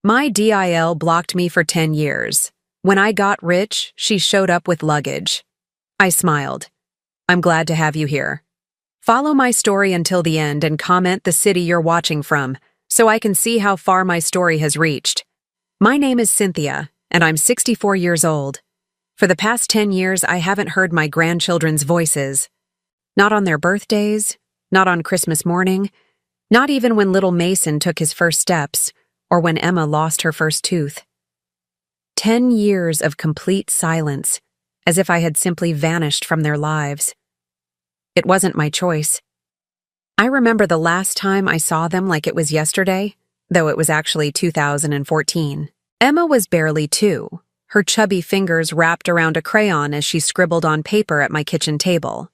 My DIL blocked me for 10 years. When I got rich, she showed up with luggage. I smiled. I'm glad to have you here. Follow my story until the end and comment the city you're watching from, so I can see how far my story has reached. My name is Cynthia, and I'm 64 years old. For the past 10 years, I haven't heard my grandchildren's voices. Not on their birthdays, not on Christmas morning, not even when little Mason took his first steps, or when Emma lost her first tooth. 10 years of complete silence, as if I had simply vanished from their lives. It wasn't my choice. I remember the last time I saw them like it was yesterday, though it was actually 2014. Emma was barely 2, her chubby fingers wrapped around a crayon as she scribbled on paper at my kitchen table.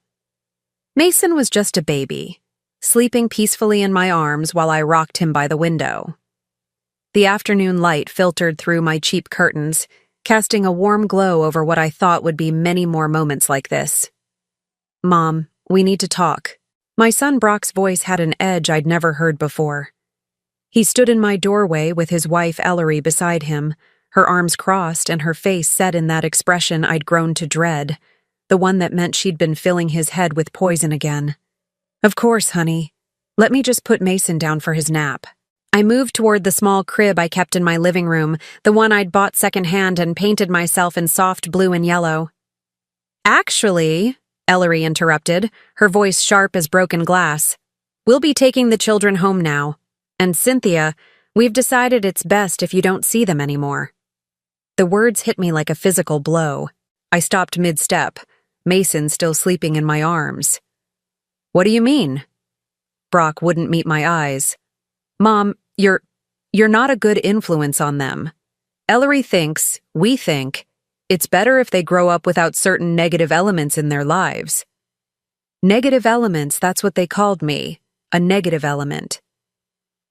Mason was just a baby, sleeping peacefully in my arms while I rocked him by the window. The afternoon light filtered through my cheap curtains, casting a warm glow over what I thought would be many more moments like this. Mom, we need to talk. My son Brock's voice had an edge I'd never heard before. He stood in my doorway with his wife Ellery beside him, her arms crossed and her face set in that expression I'd grown to dread, the one that meant she'd been filling his head with poison again. Of course, honey. Let me just put Mason down for his nap. I moved toward the small crib I kept in my living room, the one I'd bought secondhand and painted myself in soft blue and yellow. Actually, Ellery interrupted, her voice sharp as broken glass, we'll be taking the children home now. And Cynthia, we've decided it's best if you don't see them anymore. The words hit me like a physical blow. I stopped mid-step, Mason still sleeping in my arms. What do you mean? Brock wouldn't meet my eyes. Mom, you're not a good influence on them. Ellery thinks, we think, it's better if they grow up without certain negative elements in their lives. Negative elements, that's what they called me. A negative element.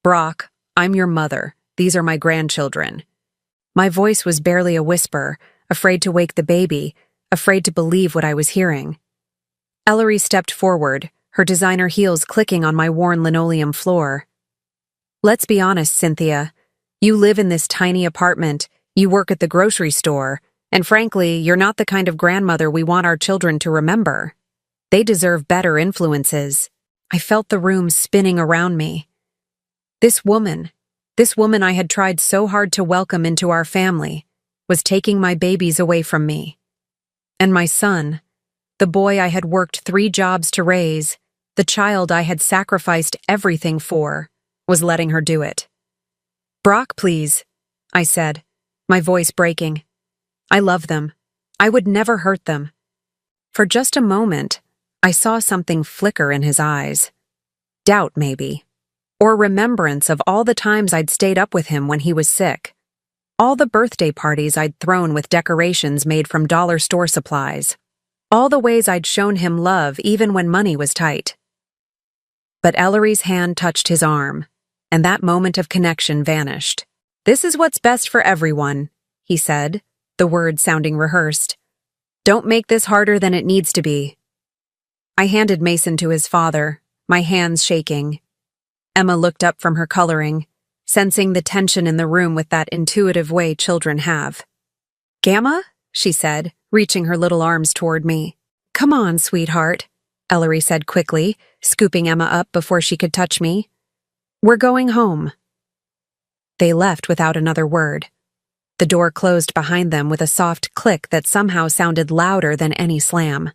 Brock, I'm your mother. These are my grandchildren. My voice was barely a whisper, afraid to wake the baby, afraid to believe what I was hearing. Ellery stepped forward, her designer heels clicking on my worn linoleum floor. Let's be honest, Cynthia. You live in this tiny apartment, you work at the grocery store, and frankly, you're not the kind of grandmother we want our children to remember. They deserve better influences. I felt the room spinning around me. This woman I had tried so hard to welcome into our family, was taking my babies away from me. And my son, the boy I had worked 3 jobs to raise, the child I had sacrificed everything for, was letting her do it. Brock, please, I said, my voice breaking. I love them. I would never hurt them. For just a moment, I saw something flicker in his eyes. Doubt, maybe. Or remembrance of all the times I'd stayed up with him when he was sick. All the birthday parties I'd thrown with decorations made from dollar store supplies. All the ways I'd shown him love even when money was tight. But Ellery's hand touched his arm, and that moment of connection vanished. This is what's best for everyone, he said, the words sounding rehearsed. Don't make this harder than it needs to be. I handed Mason to his father, my hands shaking. Emma looked up from her coloring, sensing the tension in the room with that intuitive way children have. Gamma? She said, reaching her little arms toward me. Come on, sweetheart, Ellery said quickly, scooping Emma up before she could touch me. We're going home. They left without another word. The door closed behind them with a soft click that somehow sounded louder than any slam.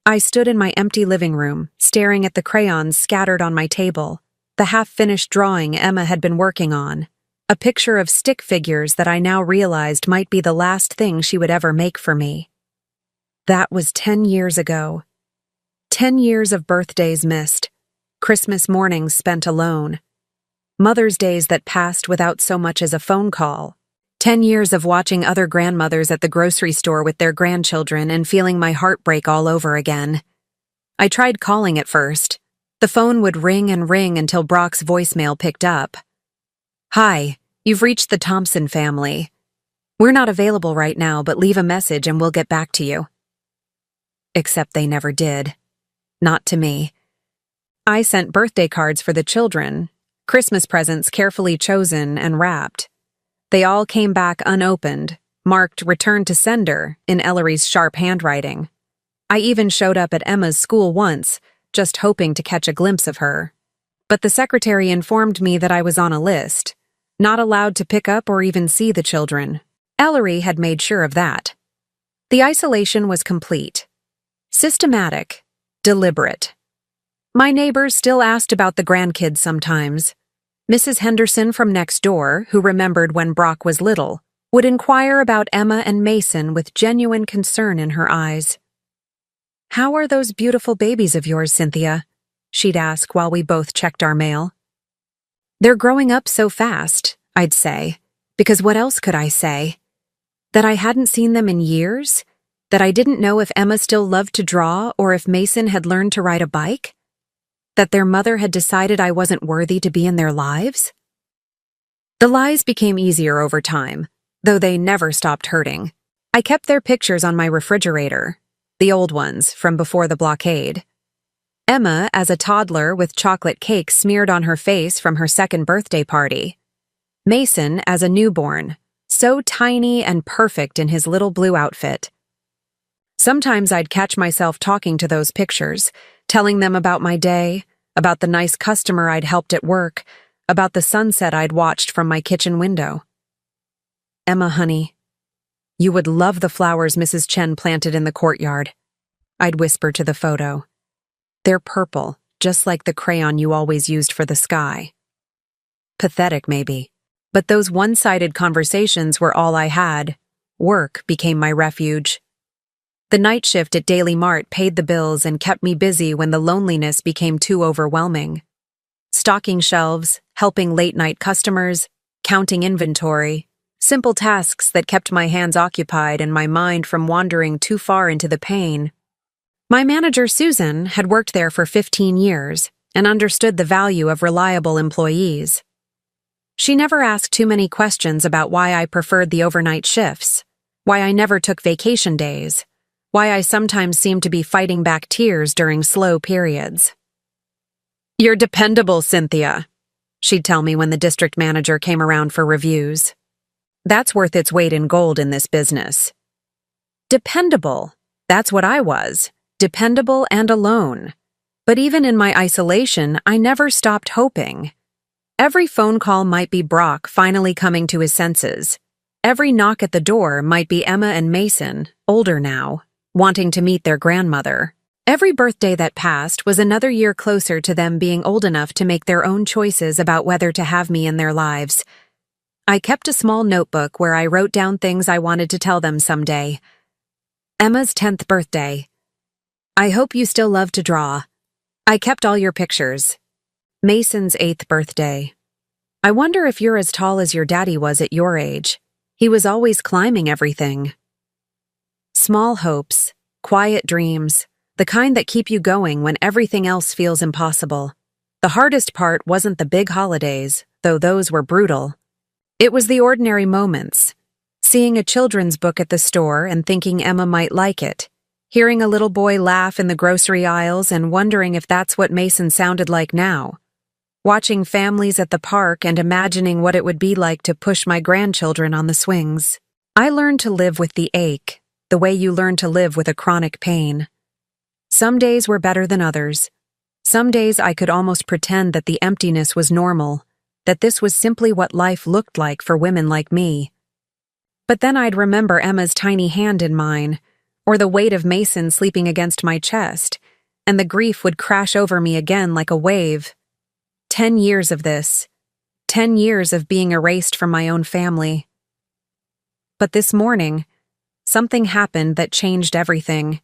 I stood in my empty living room, staring at the crayons scattered on my table, the half-finished drawing Emma had been working on, a picture of stick figures that I now realized might be the last thing she would ever make for me. That was 10 years ago. 10 years of birthdays missed, Christmas mornings spent alone, Mother's Days that passed without so much as a phone call, 10 years of watching other grandmothers at the grocery store with their grandchildren and feeling my heart break all over again. I tried calling at first. The phone would ring and ring until Brock's voicemail picked up. Hi, you've reached the Thompson family. We're not available right now, but leave a message and we'll get back to you. Except they never did. Not to me. I sent birthday cards for the children, Christmas presents carefully chosen and wrapped. They all came back unopened, marked "Return to Sender" in Ellery's sharp handwriting. I even showed up at Emma's school once, just hoping to catch a glimpse of her. But the secretary informed me that I was on a list, not allowed to pick up or even see the children. Ellery had made sure of that. The isolation was complete. Systematic. Deliberate. My neighbors still asked about the grandkids sometimes. Mrs. Henderson from next door, who remembered when Brock was little, would inquire about Emma and Mason with genuine concern in her eyes. "How are those beautiful babies of yours, Cynthia?" she'd ask while we both checked our mail. "They're growing up so fast," I'd say, because what else could I say? That I hadn't seen them in years? That I didn't know if Emma still loved to draw or if Mason had learned to ride a bike? That their mother had decided I wasn't worthy to be in their lives? The lies became easier over time, though they never stopped hurting. I kept their pictures on my refrigerator, the old ones from before the blockade. Emma as a toddler with chocolate cake smeared on her face from her second birthday party. Mason as a newborn, so tiny and perfect in his little blue outfit. Sometimes I'd catch myself talking to those pictures, telling them about my day, about the nice customer I'd helped at work, about the sunset I'd watched from my kitchen window. "Emma, honey, you would love the flowers Mrs. Chen planted in the courtyard," I'd whisper to the photo. "They're purple, just like the crayon you always used for the sky." Pathetic, maybe, but those one-sided conversations were all I had. Work became my refuge. The night shift at Daily Mart paid the bills and kept me busy when the loneliness became too overwhelming. Stocking shelves, helping late-night customers, counting inventory, simple tasks that kept my hands occupied and my mind from wandering too far into the pain. My manager, Susan, had worked there for 15 years and understood the value of reliable employees. She never asked too many questions about why I preferred the overnight shifts, why I never took vacation days, why I sometimes seemed to be fighting back tears during slow periods. "You're dependable, Cynthia," she'd tell me when the district manager came around for reviews. That's worth its weight in gold in this business. Dependable. That's what I was. Dependable and alone. But even in my isolation, I never stopped hoping. Every phone call might be Brock finally coming to his senses. Every knock at the door might be Emma and Mason, older now, wanting to meet their grandmother. Every birthday that passed was another year closer to them being old enough to make their own choices about whether to have me in their lives. I kept a small notebook where I wrote down things I wanted to tell them someday. Emma's 10th birthday. "I hope you still love to draw. I kept all your pictures." Mason's 8th birthday. "I wonder if you're as tall as your daddy was at your age. He was always climbing everything." Small hopes, quiet dreams, the kind that keep you going when everything else feels impossible. The hardest part wasn't the big holidays, though those were brutal. It was the ordinary moments. Seeing a children's book at the store and thinking Emma might like it. Hearing a little boy laugh in the grocery aisles and wondering if that's what Mason sounded like now. Watching families at the park and imagining what it would be like to push my grandchildren on the swings. I learned to live with the ache, the way you learn to live with a chronic pain. Some days were better than others. Some days I could almost pretend that the emptiness was normal, that this was simply what life looked like for women like me. But then I'd remember Emma's tiny hand in mine, or the weight of Mason sleeping against my chest, and the grief would crash over me again like a wave. 10 years of this. 10 years of being erased from my own family. But this morning, something happened that changed everything.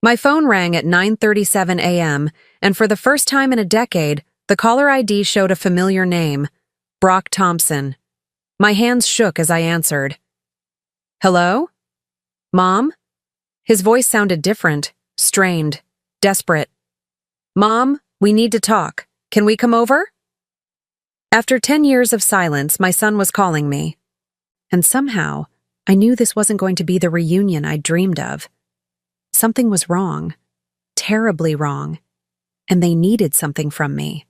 My phone rang at 9:37 a.m., and for the first time in a decade, the caller ID showed a familiar name, Brock Thompson. My hands shook as I answered. "Hello? Mom?" His voice sounded different, strained, desperate. "Mom, we need to talk. Can we come over?" After 10 years of silence, my son was calling me. And somehow, I knew this wasn't going to be the reunion I'd dreamed of. Something was wrong, terribly wrong, and they needed something from me.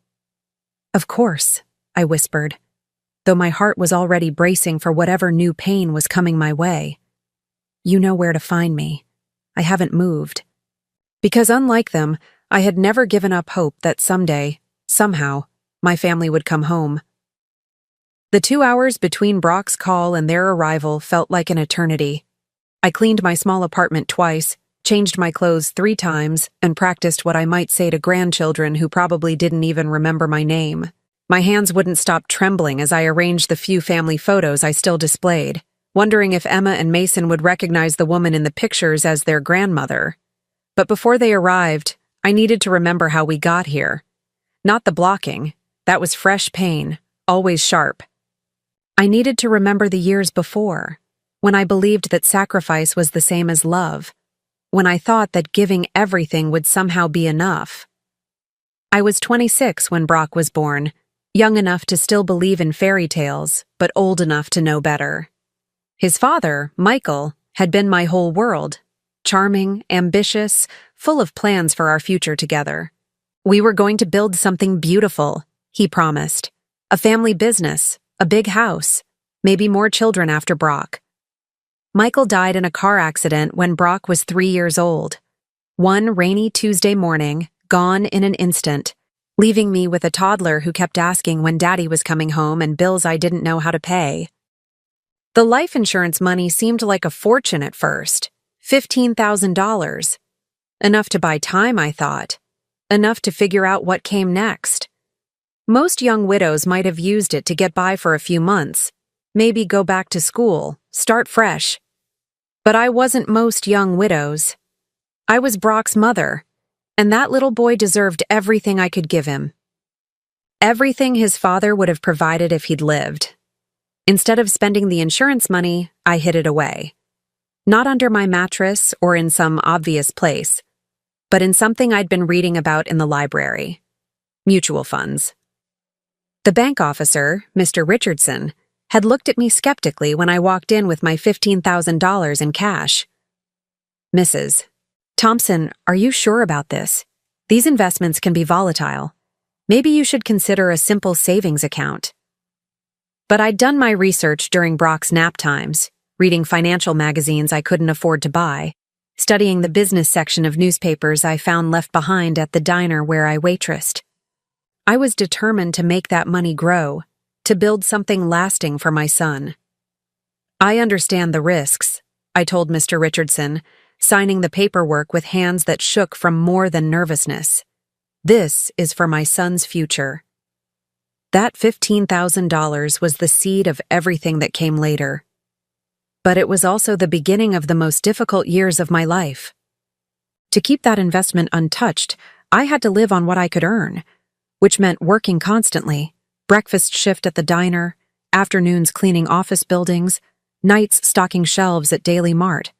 "Of course," I whispered. though my heart was already bracing for whatever new pain was coming my way. You know where to find me. I haven't moved. Because unlike them, I had never given up hope that someday, somehow, my family would come home. The 2 hours between Brock's call and their arrival felt like an eternity. I cleaned my small apartment twice, changed my clothes 3 times, and practiced what I might say to grandchildren who probably didn't even remember my name. My hands wouldn't stop trembling as I arranged the few family photos I still displayed, wondering if Emma and Mason would recognize the woman in the pictures as their grandmother. But before they arrived, I needed to remember how we got here. Not the blocking. That was fresh pain, always sharp. I needed to remember the years before, when I believed that sacrifice was the same as love, when I thought that giving everything would somehow be enough. I was 26 when Brock was born, young enough to still believe in fairy tales, but old enough to know better. His father, Michael, had been my whole world, charming, ambitious, full of plans for our future together. We were going to build something beautiful, he promised. A family business, a big house, maybe more children after Brock. Michael died in a car accident when Brock was 3 years old. One rainy Tuesday morning, gone in an instant, leaving me with a toddler who kept asking when Daddy was coming home and bills I didn't know how to pay. The life insurance money seemed like a fortune at first, $15,000. Enough to buy time, I thought. Enough to figure out what came next. Most young widows might have used it to get by for a few months, maybe go back to school, start fresh. But I wasn't most young widows. I was Brock's mother, and that little boy deserved everything I could give him. Everything his father would have provided if he'd lived. Instead of spending the insurance money, I hid it away. Not under my mattress or in some obvious place, but in something I'd been reading about in the library. Mutual funds. The bank officer, Mr. Richardson, had looked at me skeptically when I walked in with my $15,000 in cash. Mrs. Thompson, are you sure about this? These investments can be volatile. Maybe you should consider a simple savings account. But I'd done my research during Brock's nap times, reading financial magazines I couldn't afford to buy, studying the business section of newspapers I found left behind at the diner where I waitressed. I was determined to make that money grow, to build something lasting for my son. I understand the risks, I told Mr. Richardson, signing the paperwork with hands that shook from more than nervousness. This is for my son's future. That $15,000 was the seed of everything that came later. But it was also the beginning of the most difficult years of my life. To keep that investment untouched, I had to live on what I could earn, which meant working constantly, breakfast shift at the diner, afternoons cleaning office buildings, nights stocking shelves at Daily Mart.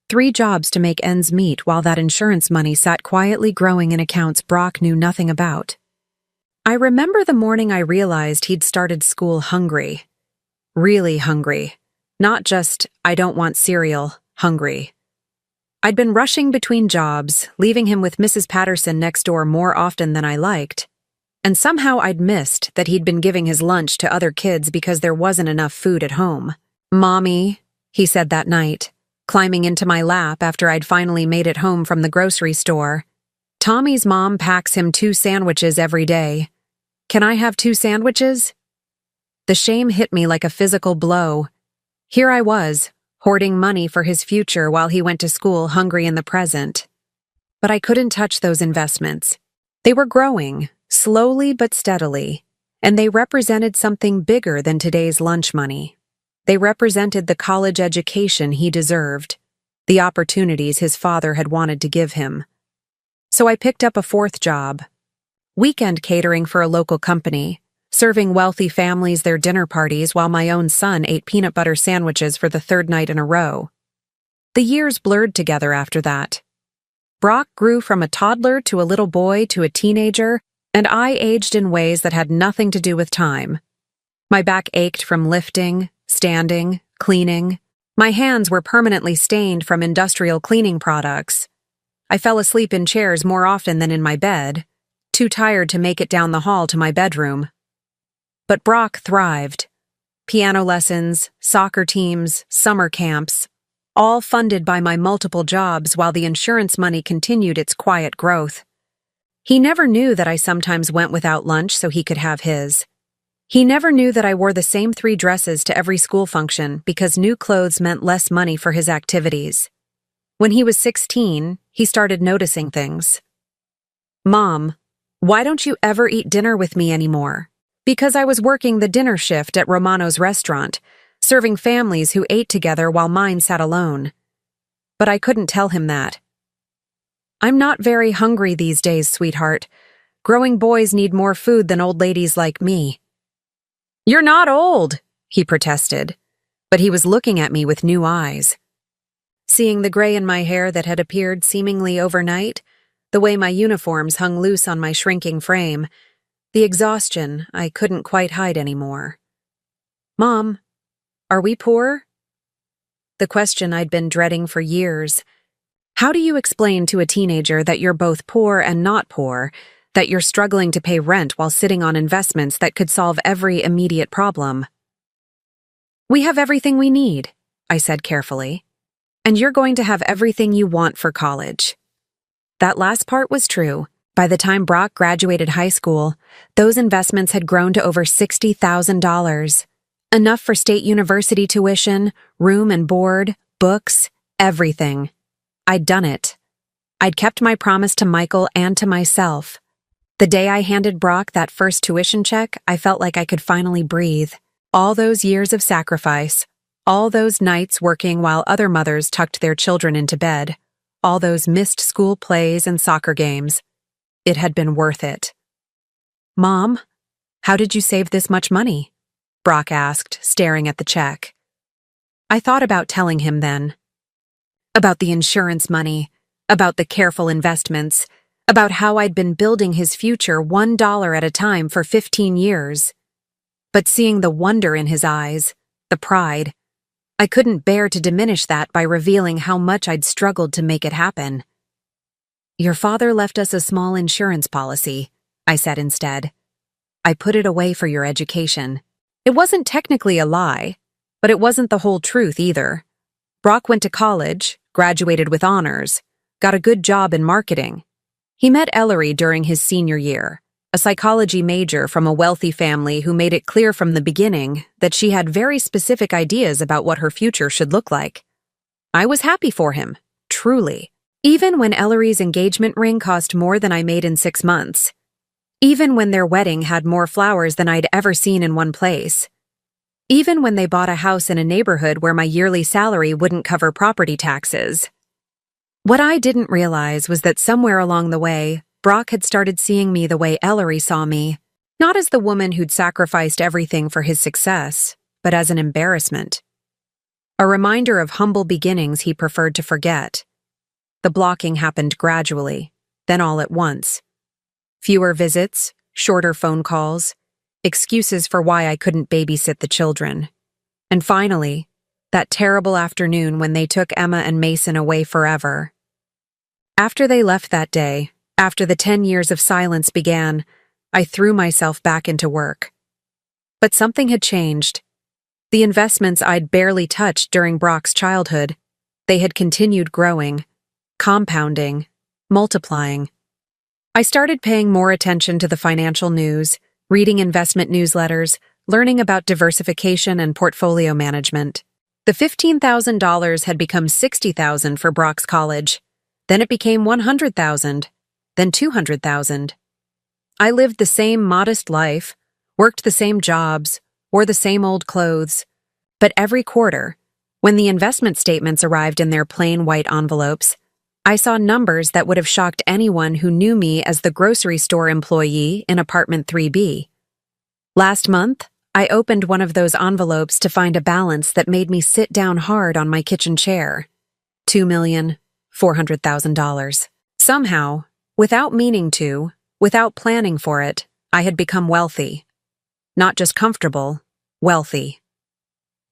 3 jobs to make ends meet while that insurance money sat quietly growing in accounts Brock knew nothing about. I remember the morning I realized he'd started school hungry. Really hungry. Not just, I don't want cereal, hungry. I'd been rushing between jobs, leaving him with Mrs. Patterson next door more often than I liked. And somehow I'd missed that he'd been giving his lunch to other kids because there wasn't enough food at home. "Mommy," he said that night, climbing into my lap after I'd finally made it home from the grocery store. "Tommy's mom packs him 2 sandwiches every day. Can I have 2 sandwiches?" The shame hit me like a physical blow. Here I was, hoarding money for his future while he went to school hungry in the present. But I couldn't touch those investments. They were growing, slowly but steadily, and they represented something bigger than today's lunch money. They represented the college education he deserved, the opportunities his father had wanted to give him. So I picked up a 4th job, weekend catering for a local company, serving wealthy families their dinner parties while my own son ate peanut butter sandwiches for the 3rd night in a row. The years blurred together after that. Brock grew from a toddler to a little boy to a teenager, and I aged in ways that had nothing to do with time. My back ached from lifting, standing, cleaning. My hands were permanently stained from industrial cleaning products. I fell asleep in chairs more often than in my bed, too tired to make it down the hall to my bedroom. But Brock thrived. Piano lessons, soccer teams, summer camps, all funded by my multiple jobs while the insurance money continued its quiet growth. He never knew that I sometimes went without lunch so he could have his. He never knew that I wore the same 3 dresses to every school function because new clothes meant less money for his activities. When he was 16, he started noticing things. "Mom, why don't you ever eat dinner with me anymore?" Because I was working the dinner shift at Romano's restaurant, serving families who ate together while mine sat alone. But I couldn't tell him that. "I'm not very hungry these days, sweetheart. Growing boys need more food than old ladies like me." "You're not old," he protested, but he was looking at me with new eyes. Seeing the gray in my hair that had appeared seemingly overnight, the way my uniforms hung loose on my shrinking frame, the exhaustion I couldn't quite hide anymore. "Mom, are we poor?" The question I'd been dreading for years. How do you explain to a teenager that you're both poor and not poor, that you're struggling to pay rent while sitting on investments that could solve every immediate problem? "We have everything we need," I said carefully, "and you're going to have everything you want for college." That last part was true. By the time Brock graduated high school, those investments had grown to over $60,000, enough for state university tuition, room and board, books, everything. I'd done it. I'd kept my promise to Michael and to myself. The day I handed Brock that first tuition check, I felt like I could finally breathe. All those years of sacrifice, all those nights working while other mothers tucked their children into bed, all those missed school plays and soccer games, it had been worth it. "Mom, how did you save this much money?" Brock asked, staring at the check. I thought about telling him then. About the insurance money, about the careful investments, about how I'd been building his future $1 at a time for 15 years. But seeing the wonder in his eyes, the pride, I couldn't bear to diminish that by revealing how much I'd struggled to make it happen. "Your father left us a small insurance policy," I said instead. "I put it away for your education." It wasn't technically a lie, but it wasn't the whole truth either. Brock went to college, graduated with honors, got a good job in marketing. He met Ellery during his senior year, a psychology major from a wealthy family who made it clear from the beginning that she had very specific ideas about what her future should look like. I was happy for him, truly. Even when Ellery's engagement ring cost more than I made in 6 months. Even when their wedding had more flowers than I'd ever seen in one place. Even when they bought a house in a neighborhood where my yearly salary wouldn't cover property taxes. What I didn't realize was that somewhere along the way, Brock had started seeing me the way Ellery saw me, not as the woman who'd sacrificed everything for his success, but as an embarrassment. A reminder of humble beginnings he preferred to forget. The blocking happened gradually, then all at once. Fewer visits, shorter phone calls, excuses for why I couldn't babysit the children. And finally, that terrible afternoon when they took Emma and Mason away forever. After they left that day, after the 10 years of silence began, I threw myself back into work. But something had changed. The investments I'd barely touched during Brock's childhood, they had continued growing, compounding, multiplying. I started paying more attention to the financial news, reading investment newsletters, learning about diversification and portfolio management. The $15,000 had become $60,000 for Brock's college. Then it became $100,000, then $200,000. I lived the same modest life, worked the same jobs, wore the same old clothes. But every quarter, when the investment statements arrived in their plain white envelopes, I saw numbers that would have shocked anyone who knew me as the grocery store employee in apartment 3B. Last month, I opened one of those envelopes to find a balance that made me sit down hard on my kitchen chair. $2,400,000. Somehow, without meaning to, without planning for it, I had become wealthy. Not just comfortable, wealthy.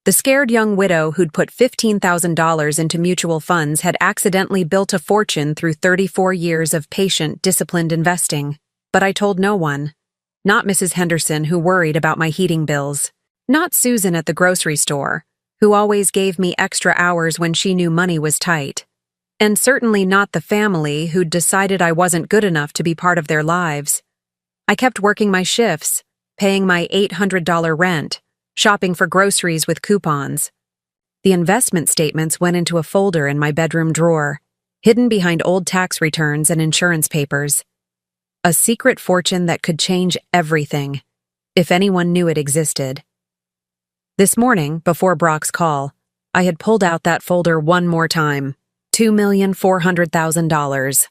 The scared young widow who'd put $15,000 into mutual funds had accidentally built a fortune through 34 years of patient, disciplined investing. But I told no one. Not Mrs. Henderson, who worried about my heating bills. Not Susan at the grocery store, who always gave me extra hours when she knew money was tight. And certainly not the family who'd decided I wasn't good enough to be part of their lives. I kept working my shifts, paying my $800 rent, shopping for groceries with coupons. The investment statements went into a folder in my bedroom drawer, hidden behind old tax returns and insurance papers. A secret fortune that could change everything, if anyone knew it existed. This morning, before Brock's call, I had pulled out that folder one more time. $2,400,000.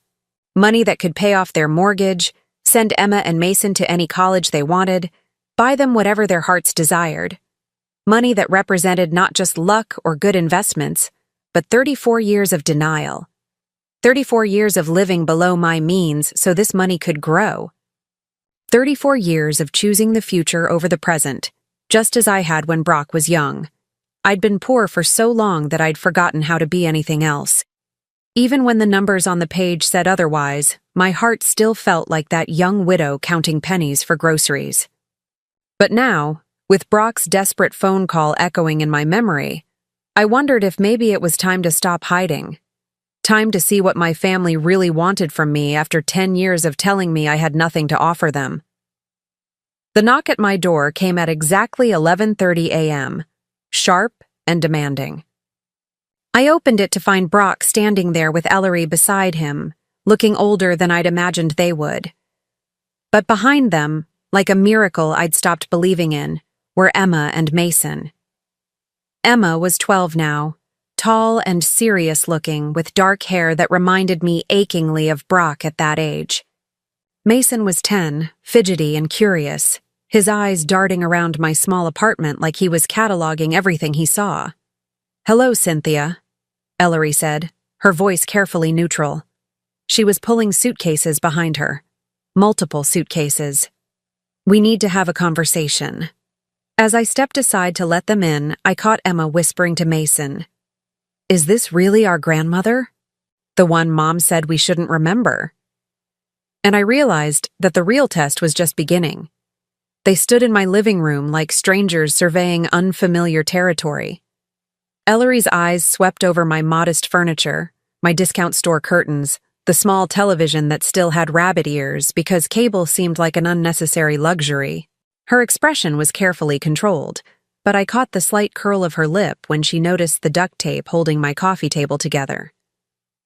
Money that could pay off their mortgage, send Emma and Mason to any college they wanted, buy them whatever their hearts desired. Money that represented not just luck or good investments, but 34 years of denial. 34 years of living below my means so this money could grow. 34 years of choosing the future over the present, just as I had when Brock was young. I'd been poor for so long that I'd forgotten how to be anything else. Even when the numbers on the page said otherwise, my heart still felt like that young widow counting pennies for groceries. But now, with Brock's desperate phone call echoing in my memory, I wondered if maybe it was time to stop hiding. Time to see what my family really wanted from me after 10 years of telling me I had nothing to offer them. The knock at my door came at exactly 11:30 a.m., sharp and demanding. I opened it to find Brock standing there with Ellery beside him, looking older than I'd imagined they would. But behind them, like a miracle I'd stopped believing in, were Emma and Mason. Emma was 12 now, tall and serious-looking, with dark hair that reminded me achingly of Brock at that age. Mason was 10, fidgety and curious, his eyes darting around my small apartment like he was cataloging everything he saw. "Hello, Cynthia," Ellery said, her voice carefully neutral. She was pulling suitcases behind her. Multiple suitcases. "We need to have a conversation." As I stepped aside to let them in, I caught Emma whispering to Mason, "Is this really our grandmother? The one Mom said we shouldn't remember?" And I realized that the real test was just beginning. They stood in my living room like strangers surveying unfamiliar territory. Ellery's eyes swept over my modest furniture, my discount store curtains, the small television that still had rabbit ears because cable seemed like an unnecessary luxury. Her expression was carefully controlled, but I caught the slight curl of her lip when she noticed the duct tape holding my coffee table together.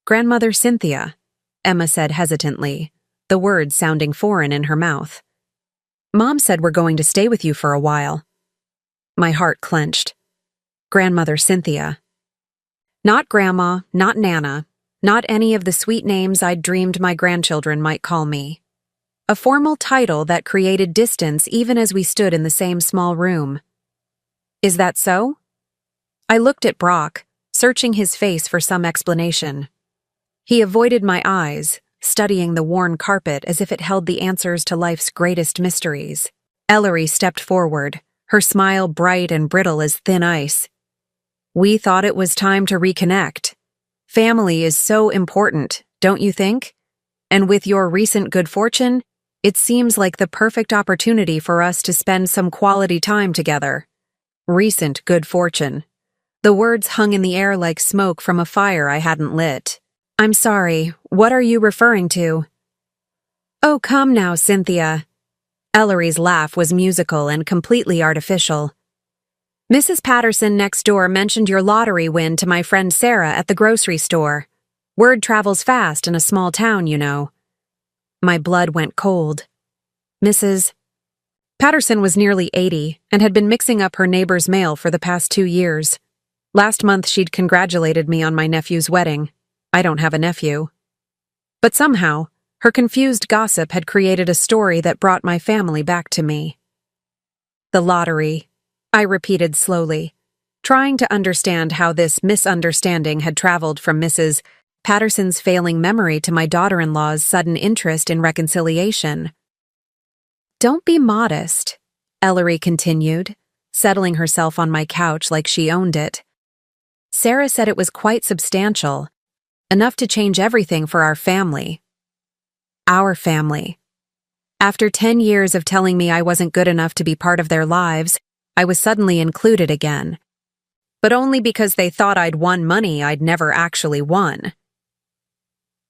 "Grandmother Cynthia," Emma said hesitantly, the words sounding foreign in her mouth. "Mom said we're going to stay with you for a while." My heart clenched. Grandmother Cynthia. Not Grandma, not Nana, not any of the sweet names I'd dreamed my grandchildren might call me. A formal title that created distance even as we stood in the same small room. "Is that so?" I looked at Brock, searching his face for some explanation. He avoided my eyes, studying the worn carpet as if it held the answers to life's greatest mysteries. Ellery stepped forward, her smile bright and brittle as thin ice. "We thought it was time to reconnect. Family is so important, don't you think? And with your recent good fortune, it seems like the perfect opportunity for us to spend some quality time together." Recent good fortune. The words hung in the air like smoke from a fire I hadn't lit. "I'm sorry, what are you referring to?" "Oh, come now, Cynthia." Ellery's laugh was musical and completely artificial. "Mrs. Patterson next door mentioned your lottery win to my friend Sarah at the grocery store. Word travels fast in a small town, you know." My blood went cold. Mrs. Patterson was nearly 80 and had been mixing up her neighbor's mail for the past 2 years. Last month she'd congratulated me on my nephew's wedding. I don't have a nephew. But somehow, her confused gossip had created a story that brought my family back to me. "The lottery," I repeated slowly, trying to understand how this misunderstanding had traveled from Mrs. Patterson's failing memory to my daughter-in-law's sudden interest in reconciliation. "Don't be modest," Ellery continued, settling herself on my couch like she owned it. "Sarah said it was quite substantial, enough to change everything for our family." Our family. After 10 years of telling me I wasn't good enough to be part of their lives, I was suddenly included again. But only because they thought I'd won money I'd never actually won.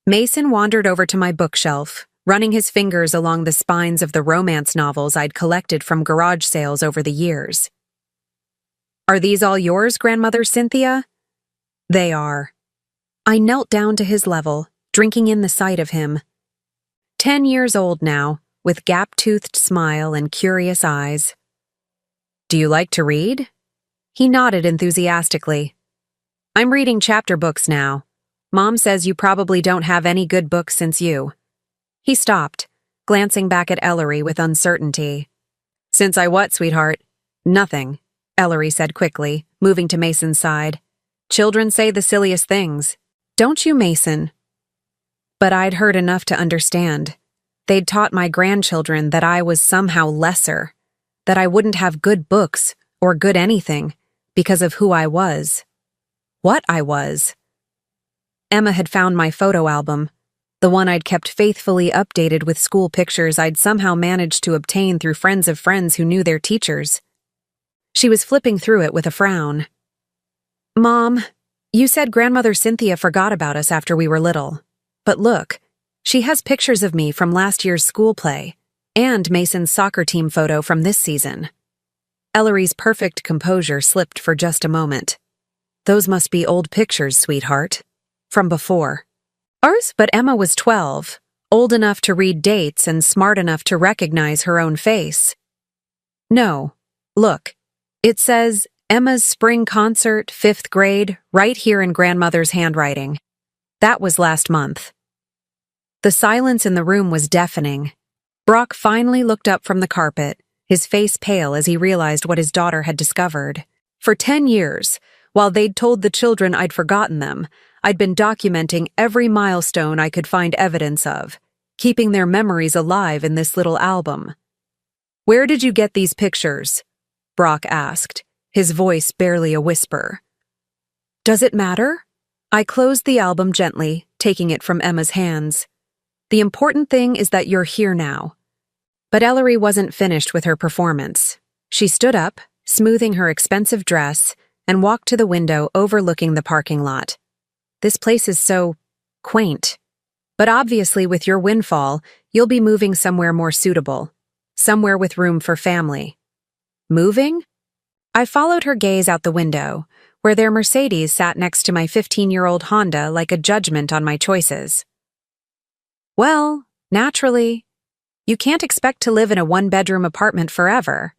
Mason wandered over to my bookshelf, running his fingers along the spines of the romance novels I'd collected from garage sales over the years. "Are these all yours, Grandmother Cynthia?" "They are." I knelt down to his level, drinking in the sight of him. 10 years old now, with gap-toothed smile and curious eyes. "Do you like to read?" He nodded enthusiastically. "I'm reading chapter books now. Mom says you probably don't have any good books since you." He stopped, glancing back at Ellery with uncertainty. "Since I what, sweetheart?" "Nothing," Ellery said quickly, moving to Mason's side. "Children say the silliest things. Don't you, Mason?" But I'd heard enough to understand. They'd taught my grandchildren that I was somehow lesser, that I wouldn't have good books or good anything because of who I was. What I was. Emma had found my photo album, the one I'd kept faithfully updated with school pictures I'd somehow managed to obtain through friends of friends who knew their teachers. She was flipping through it with a frown. "Mom, you said Grandmother Cynthia forgot about us after we were little. But look, she has pictures of me from last year's school play, and Mason's soccer team photo from this season." Ellery's perfect composure slipped for just a moment. "Those must be old pictures, sweetheart. From before." Ours, but Emma was 12, old enough to read dates and smart enough to recognize her own face. "No, look, it says Emma's spring concert, 5th grade, right here in Grandmother's handwriting. That was last month." The silence in the room was deafening. Brock finally looked up from the carpet, his face pale as he realized what his daughter had discovered. For 10 years, while they'd told the children I'd forgotten them, I'd been documenting every milestone I could find evidence of, keeping their memories alive in this little album. "Where did you get these pictures?" Brock asked, his voice barely a whisper. "Does it matter?" I closed the album gently, taking it from Emma's hands. "The important thing is that you're here now." But Ellery wasn't finished with her performance. She stood up, smoothing her expensive dress, and walked to the window overlooking the parking lot. "This place is so quaint. But obviously with your windfall, you'll be moving somewhere more suitable. Somewhere with room for family." "Moving?" I followed her gaze out the window, where their Mercedes sat next to my 15-year-old Honda like a judgment on my choices. "Well, naturally. You can't expect to live in a one-bedroom apartment forever.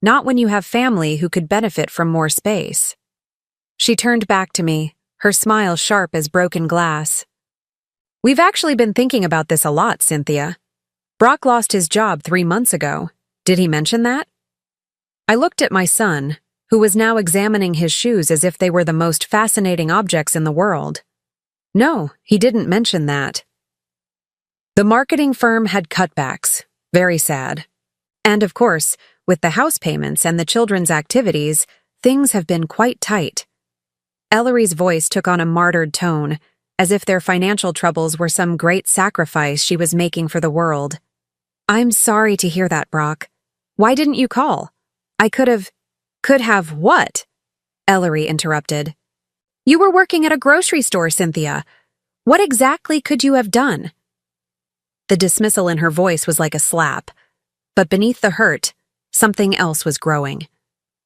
Not when you have family who could benefit from more space." She turned back to me, her smile sharp as broken glass. "We've actually been thinking about this a lot, Cynthia. Brock lost his job 3 months ago. Did he mention that?" I looked at my son, who was now examining his shoes as if they were the most fascinating objects in the world. "No, he didn't mention that." The marketing firm had cutbacks. Very sad. And of course, with the house payments and the children's activities, things have been quite tight. Ellery's voice took on a martyred tone, as if their financial troubles were some great sacrifice she was making for the world. "I'm sorry to hear that, Brock. Why didn't you call? I could have..." "Could have what?" Ellery interrupted. "You were working at a grocery store, Cynthia. What exactly could you have done?" The dismissal in her voice was like a slap, but beneath the hurt, something else was growing.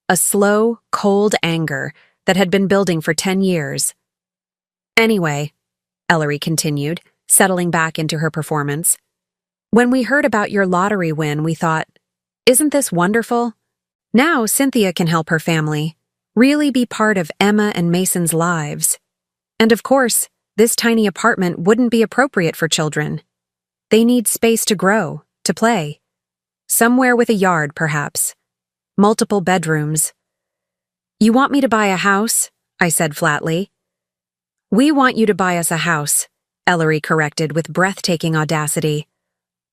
A slow, cold anger that had been building for 10 years. "Anyway," Ellery continued, settling back into her performance, "when we heard about your lottery win, we thought, isn't this wonderful? Now Cynthia can help her family, really be part of Emma and Mason's lives. And of course, this tiny apartment wouldn't be appropriate for children. They need space to grow, to play. Somewhere with a yard, perhaps. Multiple bedrooms." "You want me to buy a house?" I said flatly. "We want you to buy us a house," Ellery corrected with breathtaking audacity.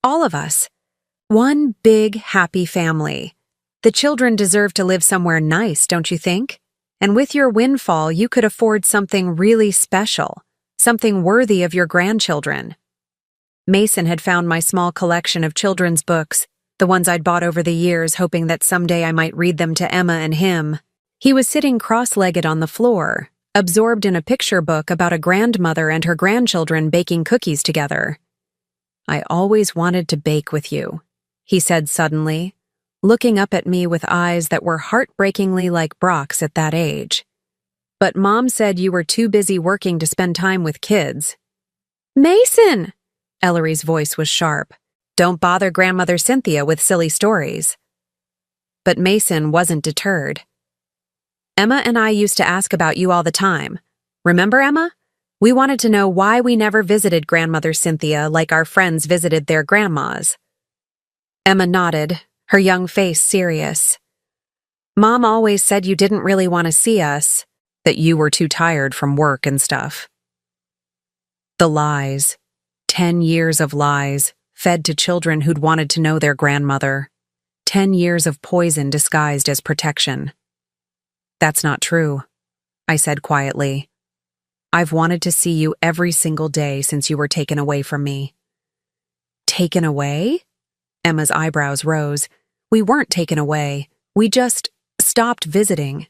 "All of us. One big, happy family. The children deserve to live somewhere nice, don't you think? And with your windfall, you could afford something really special, something worthy of your grandchildren." Mason had found my small collection of children's books, the ones I'd bought over the years, hoping that someday I might read them to Emma and him. He was sitting cross-legged on the floor, absorbed in a picture book about a grandmother and her grandchildren baking cookies together. "I always wanted to bake with you," he said suddenly, looking up at me with eyes that were heartbreakingly like Brock's at that age. "But Mom said you were too busy working to spend time with kids." "Mason!" Ellery's voice was sharp. "Don't bother Grandmother Cynthia with silly stories." But Mason wasn't deterred. "Emma and I used to ask about you all the time. Remember, Emma? We wanted to know why we never visited Grandmother Cynthia like our friends visited their grandmas." Emma nodded, her young face serious. "Mom always said you didn't really want to see us, that you were too tired from work and stuff." The lies. 10 years of lies, fed to children who'd wanted to know their grandmother. 10 years of poison disguised as protection. "That's not true," I said quietly. "I've wanted to see you every single day since you were taken away from me." "Taken away?" Emma's eyebrows rose. "We weren't taken away. We just stopped visiting.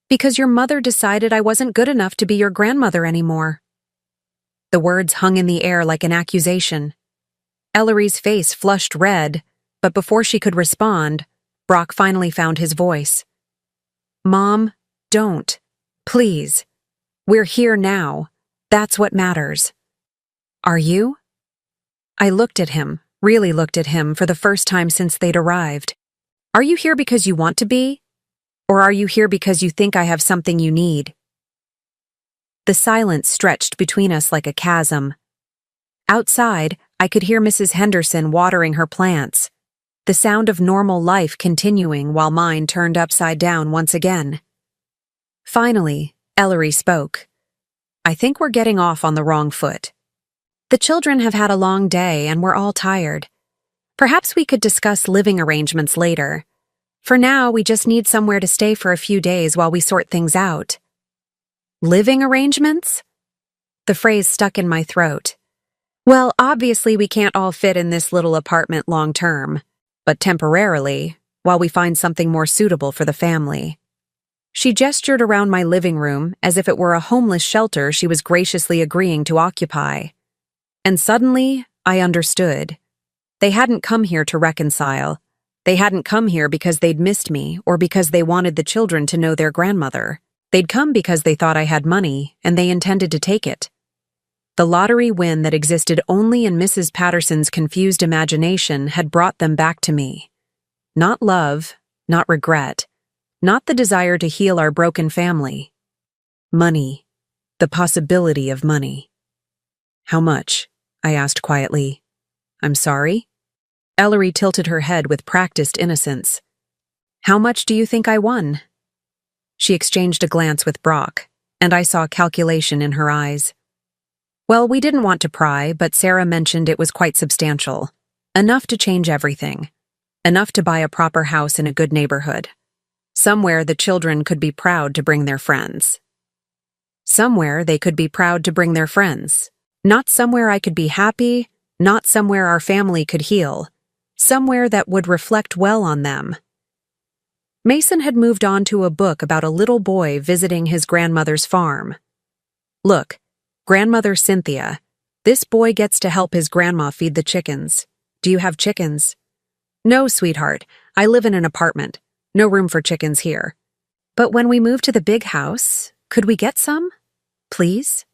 Because your mother decided I wasn't good enough to be your grandmother anymore." The words hung in the air like an accusation. Ellery's face flushed red, but before she could respond, Brock finally found his voice. "Mom, don't. Please. We're here now. That's what matters." "Are you?" I looked at him, really looked at him for the first time since they'd arrived. "Are you here because you want to be? Or are you here because you think I have something you need?" The silence stretched between us like a chasm. Outside, I could hear Mrs. Henderson watering her plants, the sound of normal life continuing while mine turned upside down once again. Finally, Ellery spoke. "I think we're getting off on the wrong foot. The children have had a long day and we're all tired. Perhaps we could discuss living arrangements later. For now, we just need somewhere to stay for a few days while we sort things out." "Living arrangements?" The phrase stuck in my throat. "Well, obviously we can't all fit in this little apartment long term, but temporarily, while we find something more suitable for the family." She gestured around my living room as if it were a homeless shelter she was graciously agreeing to occupy. And suddenly, I understood. They hadn't come here to reconcile. They hadn't come here because they'd missed me or because they wanted the children to know their grandmother. They'd come because they thought I had money and they intended to take it. The lottery win that existed only in Mrs. Patterson's confused imagination had brought them back to me. Not love, not regret, not the desire to heal our broken family. Money. The possibility of money. "How much?" I asked quietly. "I'm sorry?" Ellery tilted her head with practiced innocence. "How much do you think I won?" She exchanged a glance with Brock, and I saw calculation in her eyes. "Well, we didn't want to pry, but Sarah mentioned it was quite substantial. Enough to change everything. Enough to buy a proper house in a good neighborhood. Somewhere the children could be proud to bring their friends. Somewhere they could be proud to bring their friends. Not somewhere I could be happy, not somewhere our family could heal. Somewhere that would reflect well on them." Mason had moved on to a book about a little boy visiting his grandmother's farm. "Look, Grandmother Cynthia, this boy gets to help his grandma feed the chickens. Do you have chickens?" "No, sweetheart. I live in an apartment. No room for chickens here. But when we move to the big house, could we get some? Please?"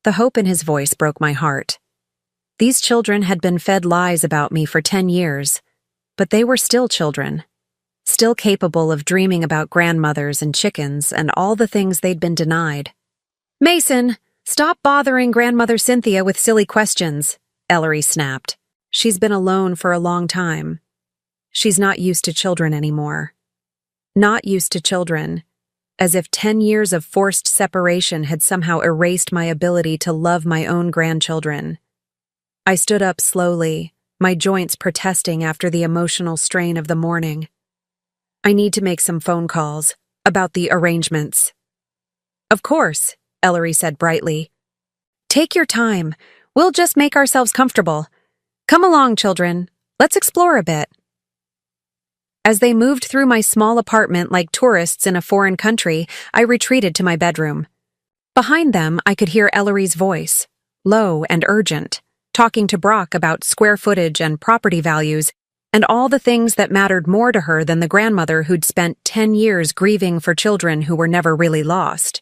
The hope in his voice broke my heart. These children had been fed lies about me for 10 years, but they were still children. Still capable of dreaming about grandmothers and chickens and all the things they'd been denied. "Mason, stop bothering Grandmother Cynthia with silly questions," Ellery snapped. "She's been alone for a long time. She's not used to children anymore. Not used to children, as if 10 years of forced separation had somehow erased my ability to love my own grandchildren." I stood up slowly, my joints protesting after the emotional strain of the morning. "I need to make some phone calls about the arrangements." "Of course," Ellery said brightly. "Take your time. We'll just make ourselves comfortable. Come along, children. Let's explore a bit. As they moved through my small apartment like tourists in a foreign country, I retreated to my bedroom. Behind them, I could hear Ellery's voice, low and urgent, talking to Brock about square footage and property values, and all the things that mattered more to her than the grandmother who'd spent 10 years grieving for children who were never really lost,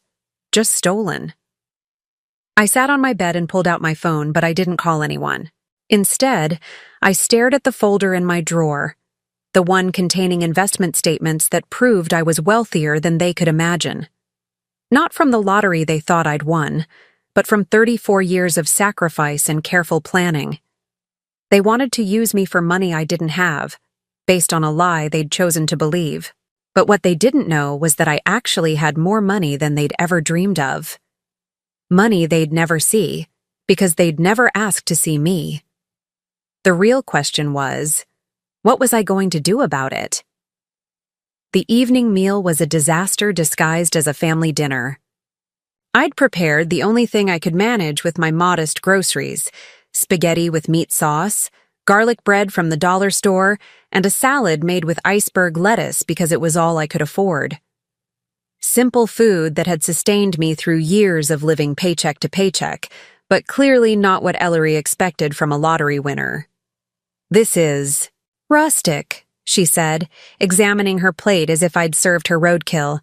just stolen. I sat on my bed and pulled out my phone, but I didn't call anyone. Instead, I stared at the folder in my drawer, the one containing investment statements that proved I was wealthier than they could imagine. Not from the lottery they thought I'd won, but from 34 years of sacrifice and careful planning. They wanted to use me for money I didn't have, based on a lie they'd chosen to believe. But what they didn't know was that I actually had more money than they'd ever dreamed of. Money they'd never see, because they'd never ask to see me. The real question was, what was I going to do about it? The evening meal was a disaster disguised as a family dinner. I'd prepared the only thing I could manage with my modest groceries: spaghetti with meat sauce, garlic bread from the dollar store, and a salad made with iceberg lettuce because it was all I could afford. Simple food that had sustained me through years of living paycheck to paycheck, but clearly not what Ellery expected from a lottery winner. "This is rustic," she said, examining her plate as if I'd served her roadkill.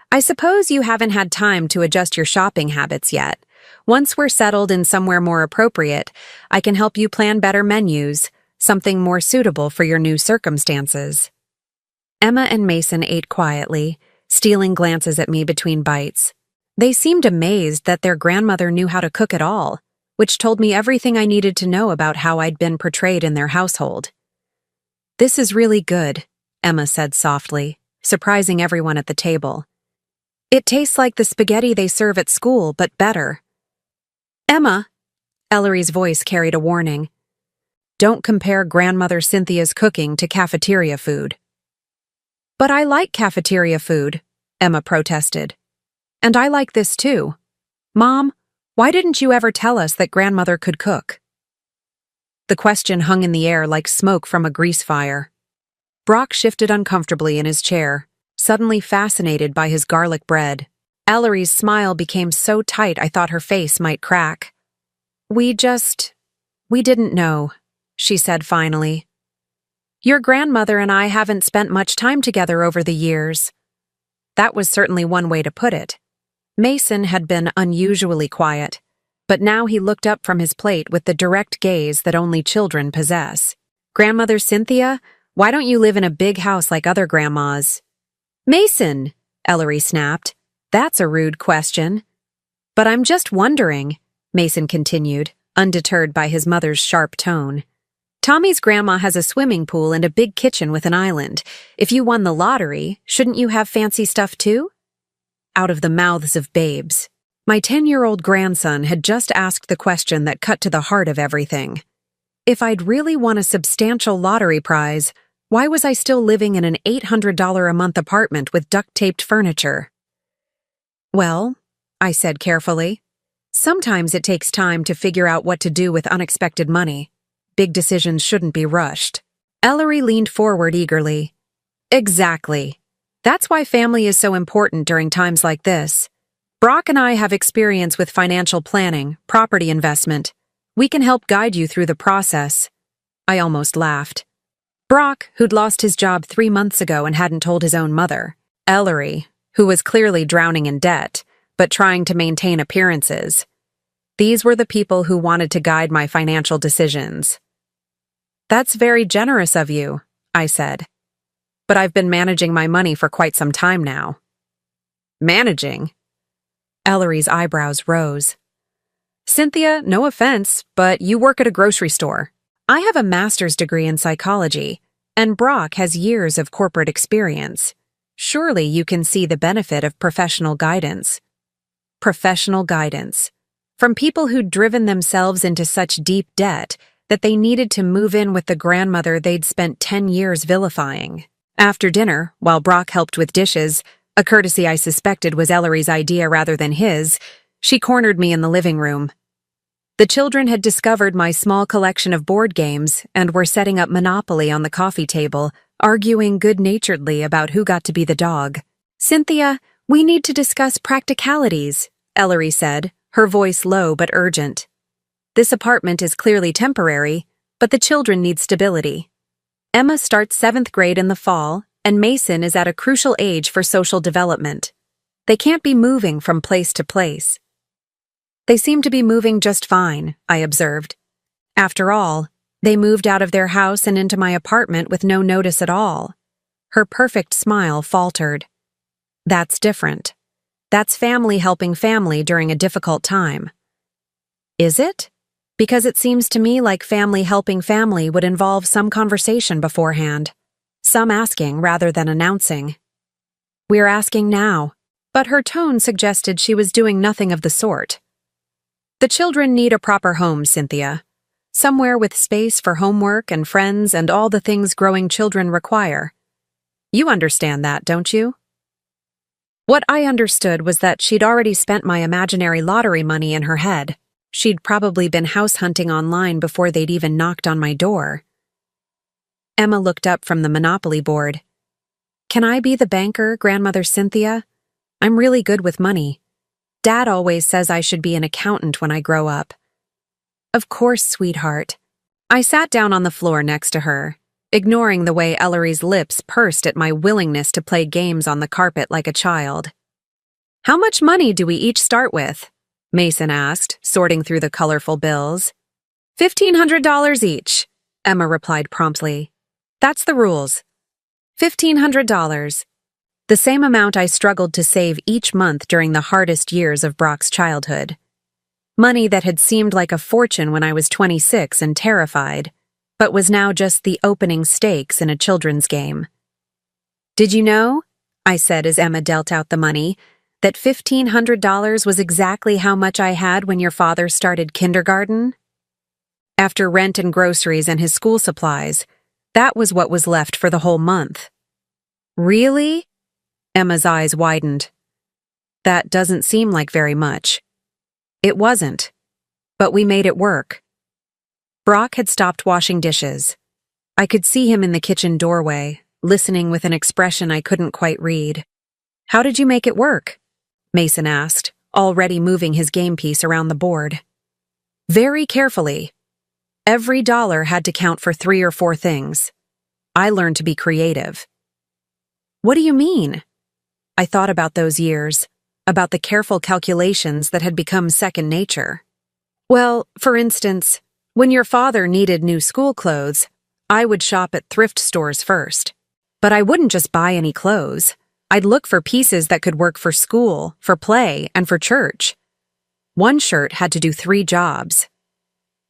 "I suppose you haven't had time to adjust your shopping habits yet. Once we're settled in somewhere more appropriate, I can help you plan better menus, something more suitable for your new circumstances." Emma and Mason ate quietly, stealing glances at me between bites. They seemed amazed that their grandmother knew how to cook at all, which told me everything I needed to know about how I'd been portrayed in their household. "This is really good," Emma said softly, surprising everyone at the table. "It tastes like the spaghetti they serve at school, but better." "Emma," Ellery's voice carried a warning, "don't compare Grandmother Cynthia's cooking to cafeteria food." "But I like cafeteria food," Emma protested. "And I like this too. Mom, why didn't you ever tell us that Grandmother could cook?" The question hung in the air like smoke from a grease fire. Brock shifted uncomfortably in his chair, suddenly fascinated by his garlic bread. Ellery's smile became so tight I thought her face might crack. We didn't know," she said finally. "Your grandmother and I haven't spent much time together over the years." That was certainly one way to put it. Mason had been unusually quiet, but now he looked up from his plate with the direct gaze that only children possess. "Grandmother Cynthia, why don't you live in a big house like other grandmas?" "Mason," Ellery snapped, "that's a rude question." "But I'm just wondering," Mason continued, undeterred by his mother's sharp tone. "Tommy's grandma has a swimming pool and a big kitchen with an island. If you won the lottery, shouldn't you have fancy stuff too?" Out of the mouths of babes. My 10-year-old grandson had just asked the question that cut to the heart of everything. If I'd really won a substantial lottery prize, why was I still living in an $800 a month apartment with duct-taped furniture? "Well," I said carefully, "sometimes it takes time to figure out what to do with unexpected money. Big decisions shouldn't be rushed." Ellery leaned forward eagerly. "Exactly. That's why family is so important during times like this. Brock and I have experience with financial planning, property investment. We can help guide you through the process." I almost laughed. Brock, who'd lost his job 3 months ago and hadn't told his own mother. Ellery, who was clearly drowning in debt, but trying to maintain appearances. These were the people who wanted to guide my financial decisions. "That's very generous of you," I said. "But I've been managing my money for quite some time now." "Managing?" Ellery's eyebrows rose. "Cynthia, no offense, but you work at a grocery store. I have a master's degree in psychology, and Brock has years of corporate experience. Surely you can see the benefit of professional guidance." Professional guidance. From people who'd driven themselves into such deep debt that they needed to move in with the grandmother they'd spent 10 years vilifying. After dinner, while Brock helped with dishes, a courtesy I suspected was Ellery's idea rather than his, she cornered me in the living room. The children had discovered my small collection of board games and were setting up Monopoly on the coffee table, arguing good-naturedly about who got to be the dog. "Cynthia, we need to discuss practicalities," Ellery said, her voice low but urgent. "This apartment is clearly temporary, but the children need stability. Emma starts 7th grade in the fall, and Mason is at a crucial age for social development. They can't be moving from place to place." "They seem to be moving just fine," I observed. "After all, they moved out of their house and into my apartment with no notice at all." Her perfect smile faltered. "That's different. That's family helping family during a difficult time." "Is it? Because it seems to me like family helping family would involve some conversation beforehand. Some asking rather than announcing." "We're asking now," but her tone suggested she was doing nothing of the sort. "The children need a proper home, Cynthia. Somewhere with space for homework and friends and all the things growing children require. You understand that, don't you?" What I understood was that she'd already spent my imaginary lottery money in her head. She'd probably been house hunting online before they'd even knocked on my door. Emma looked up from the Monopoly board. "Can I be the banker, Grandmother Cynthia? I'm really good with money. Dad always says I should be an accountant when I grow up." "Of course, sweetheart." I sat down on the floor next to her, ignoring the way Ellery's lips pursed at my willingness to play games on the carpet like a child. "How much money do we each start with?" Mason asked, sorting through the colorful bills. $1,500 each, Emma replied promptly. "That's the rules. $1,500. The same amount I struggled to save each month during the hardest years of Brock's childhood. Money that had seemed like a fortune when I was 26 and terrified, but was now just the opening stakes in a children's game. "Did you know," I said as Emma dealt out the money, "that $1,500 was exactly how much I had when your father started kindergarten?" After rent and groceries and his school supplies, that was what was left for the whole month. "Really?" Emma's eyes widened. "That doesn't seem like very much." It wasn't, but we made it work. Brock had stopped washing dishes. I could see him in the kitchen doorway, listening with an expression I couldn't quite read. "How did you make it work?" Mason asked, already moving his game piece around the board. "Very carefully. Every dollar had to count for 3 or 4 things. I learned to be creative." "What do you mean?" I thought about those years, about the careful calculations that had become second nature. "Well, for instance, when your father needed new school clothes, I would shop at thrift stores first. But I wouldn't just buy any clothes. I'd look for pieces that could work for school, for play, and for church. One shirt had to do 3 jobs.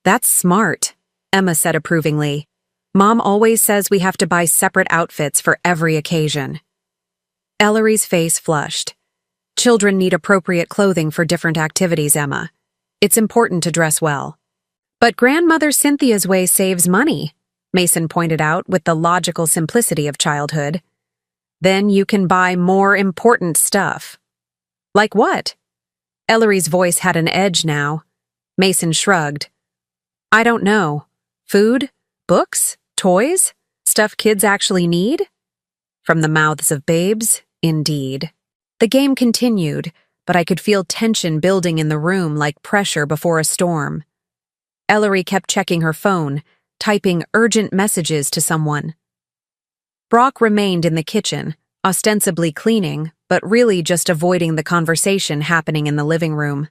"That's smart," Emma said approvingly. "Mom always says we have to buy separate outfits for every occasion." Ellery's face flushed. "Children need appropriate clothing for different activities, Emma. It's important to dress well." "But Grandmother Cynthia's way saves money," Mason pointed out with the logical simplicity of childhood. "Then you can buy more important stuff." "Like what?" Ellery's voice had an edge now. Mason shrugged. "I don't know. Food? Books? Toys? Stuff kids actually need?" From the mouths of babes, indeed. The game continued, but I could feel tension building in the room like pressure before a storm. Ellery kept checking her phone, typing urgent messages to someone. Brock remained in the kitchen, ostensibly cleaning, but really just avoiding the conversation happening in the living room.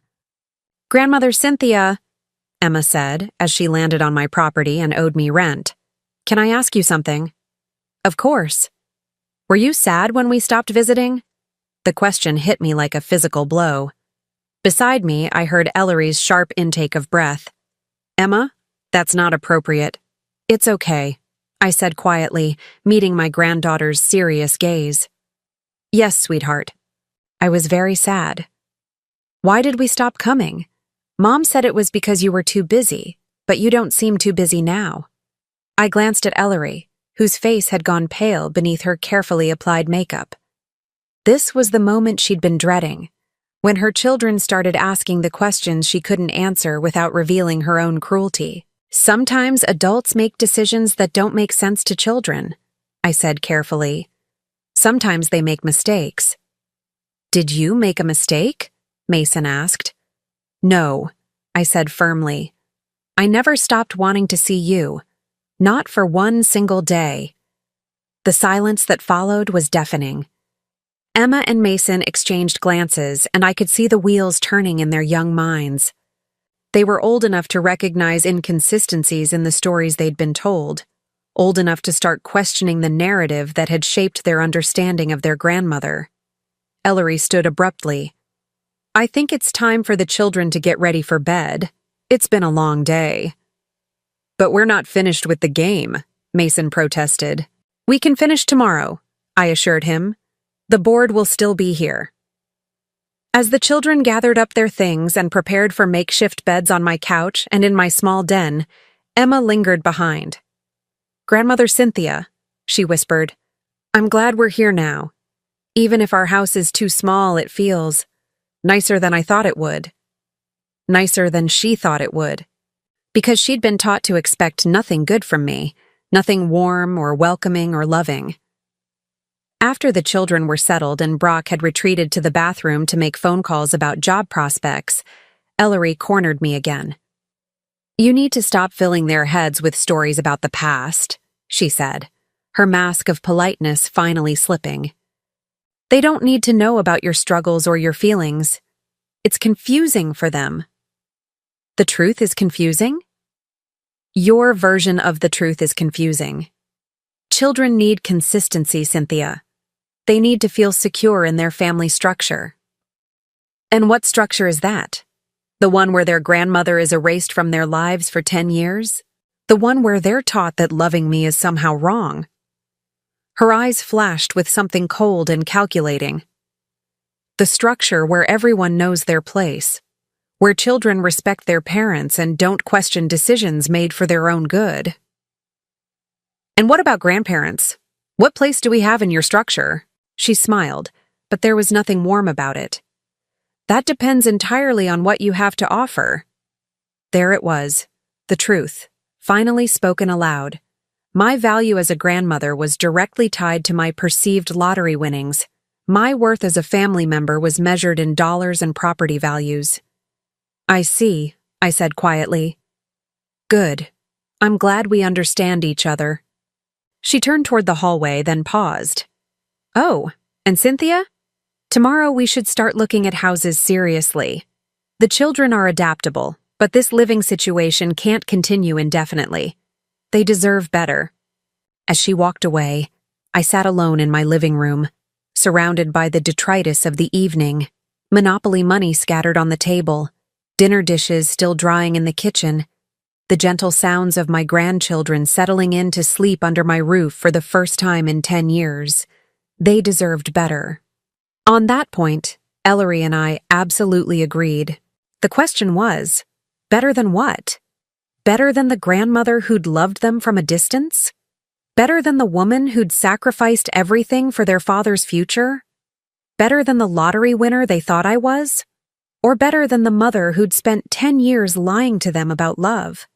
"Grandmother Cynthia," Emma said as she landed on my property and owed me rent. "Can I ask you something?" "Of course." "Were you sad when we stopped visiting?" The question hit me like a physical blow. Beside me, I heard Ellery's sharp intake of breath. "Emma, that's not appropriate." "It's okay," I said quietly, meeting my granddaughter's serious gaze. "Yes, sweetheart. I was very sad." "Why did we stop coming? Mom said it was because you were too busy, but you don't seem too busy now." I glanced at Ellery, whose face had gone pale beneath her carefully applied makeup. This was the moment she'd been dreading, when her children started asking the questions she couldn't answer without revealing her own cruelty. Sometimes adults make decisions that don't make sense to children, I said carefully. Sometimes they make mistakes. Did you make a mistake? Mason asked. No, I said firmly. I never stopped wanting to see you. Not for one single day. The silence that followed was deafening. Emma and Mason exchanged glances, and I could see the wheels turning in their young minds. They were old enough to recognize inconsistencies in the stories they'd been told, old enough to start questioning the narrative that had shaped their understanding of their grandmother. Ellery stood abruptly. I think it's time for the children to get ready for bed. It's been a long day. But we're not finished with the game, Mason protested. We can finish tomorrow, I assured him. The board will still be here. As the children gathered up their things and prepared for makeshift beds on my couch and in my small den, Emma lingered behind. Grandmother Cynthia, she whispered, I'm glad we're here now. Even if our house is too small, it feels nicer than I thought it would. Nicer than she thought it would. Because she'd been taught to expect nothing good from me, nothing warm or welcoming or loving. After the children were settled and Brock had retreated to the bathroom to make phone calls about job prospects, Ellery cornered me again. You need to stop filling their heads with stories about the past, she said, her mask of politeness finally slipping. They don't need to know about your struggles or your feelings. It's confusing for them. The truth is confusing? Your version of the truth is confusing. Children need consistency, Cynthia. They need to feel secure in their family structure. And what structure is that? The one where their grandmother is erased from their lives for 10 years? The one where they're taught that loving me is somehow wrong? Her eyes flashed with something cold and calculating. The structure where everyone knows their place, where children respect their parents and don't question decisions made for their own good. And what about grandparents? What place do we have in your structure? She smiled, but there was nothing warm about it. That depends entirely on what you have to offer. There it was, the truth, finally spoken aloud. My value as a grandmother was directly tied to my perceived lottery winnings. My worth as a family member was measured in dollars and property values. I see, I said quietly. Good. I'm glad we understand each other. She turned toward the hallway, then paused. Oh, and Cynthia? Tomorrow we should start looking at houses seriously. The children are adaptable, but this living situation can't continue indefinitely. They deserve better. As she walked away, I sat alone in my living room, surrounded by the detritus of the evening, Monopoly money scattered on the table, dinner dishes still drying in the kitchen, the gentle sounds of my grandchildren settling in to sleep under my roof for the first time in 10 years. They deserved better. On that point, Ellery and I absolutely agreed. The question was, better than what? Better than the grandmother who'd loved them from a distance? Better than the woman who'd sacrificed everything for their father's future? Better than the lottery winner they thought I was? Or better than the mother who'd spent 10 years lying to them about love?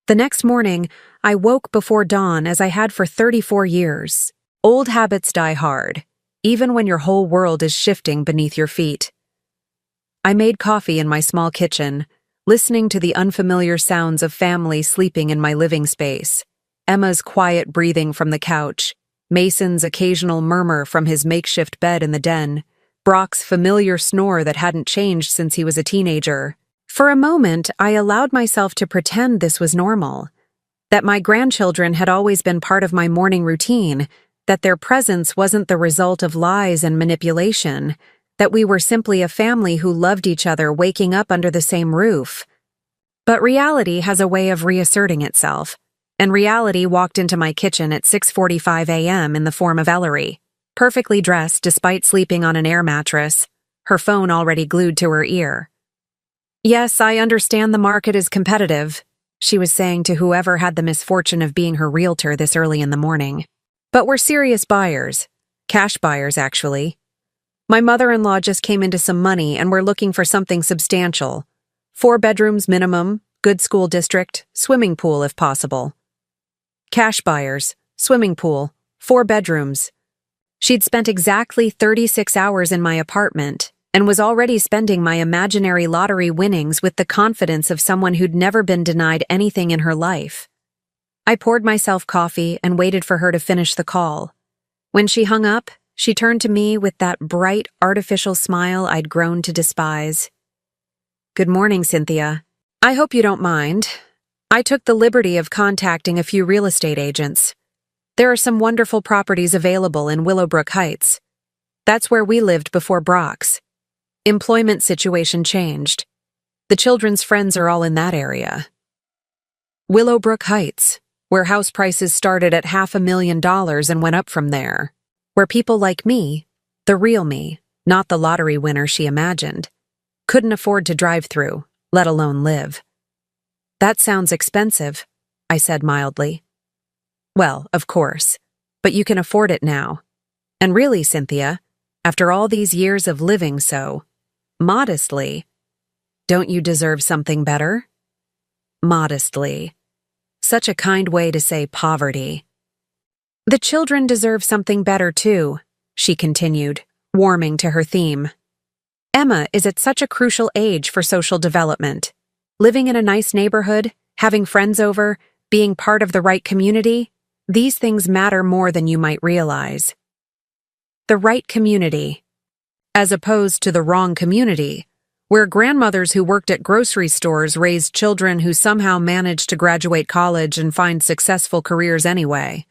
The next morning, I woke before dawn as I had for 34 years. Old habits die hard, even when your whole world is shifting beneath your feet. I made coffee in my small kitchen, listening to the unfamiliar sounds of family sleeping in my living space, Emma's quiet breathing from the couch, Mason's occasional murmur from his makeshift bed in the den, Brock's familiar snore that hadn't changed since he was a teenager. For a moment, I allowed myself to pretend this was normal, that my grandchildren had always been part of my morning routine, that their presence wasn't the result of lies and manipulation, that we were simply a family who loved each other waking up under the same roof. But reality has a way of reasserting itself, and reality walked into my kitchen at 6:45 a.m. in the form of Ellery, perfectly dressed despite sleeping on an air mattress, her phone already glued to her ear. Yes, I understand the market is competitive, she was saying to whoever had the misfortune of being her realtor this early in the morning. But we're serious buyers. Cash buyers, actually. My mother-in-law just came into some money and we're looking for something substantial. 4 bedrooms minimum, good school district, swimming pool if possible. Cash buyers, swimming pool, 4 bedrooms. She'd spent exactly 36 hours in my apartment and was already spending my imaginary lottery winnings with the confidence of someone who'd never been denied anything in her life. I poured myself coffee and waited for her to finish the call. When she hung up, she turned to me with that bright, artificial smile I'd grown to despise. "Good morning, Cynthia. I hope you don't mind. I took the liberty of contacting a few real estate agents. There are some wonderful properties available in Willowbrook Heights. That's where we lived before Brock's. Employment situation changed. The children's friends are all in that area." Willowbrook Heights, where house prices started at $500,000 and went up from there. Where people like me, the real me, not the lottery winner she imagined, couldn't afford to drive through, let alone live. "That sounds expensive," I said mildly. "Well, of course, but you can afford it now. And really, Cynthia, after all these years of living so modestly, don't you deserve something better?" Modestly. Such a kind way to say poverty. "The children deserve something better too," she continued, warming to her theme. "Emma is at such a crucial age for social development. Living in a nice neighborhood, having friends over, being part of the right community, these things matter more than you might realize." The right community, as opposed to the wrong community, where grandmothers who worked at grocery stores raised children who somehow managed to graduate college and find successful careers anyway.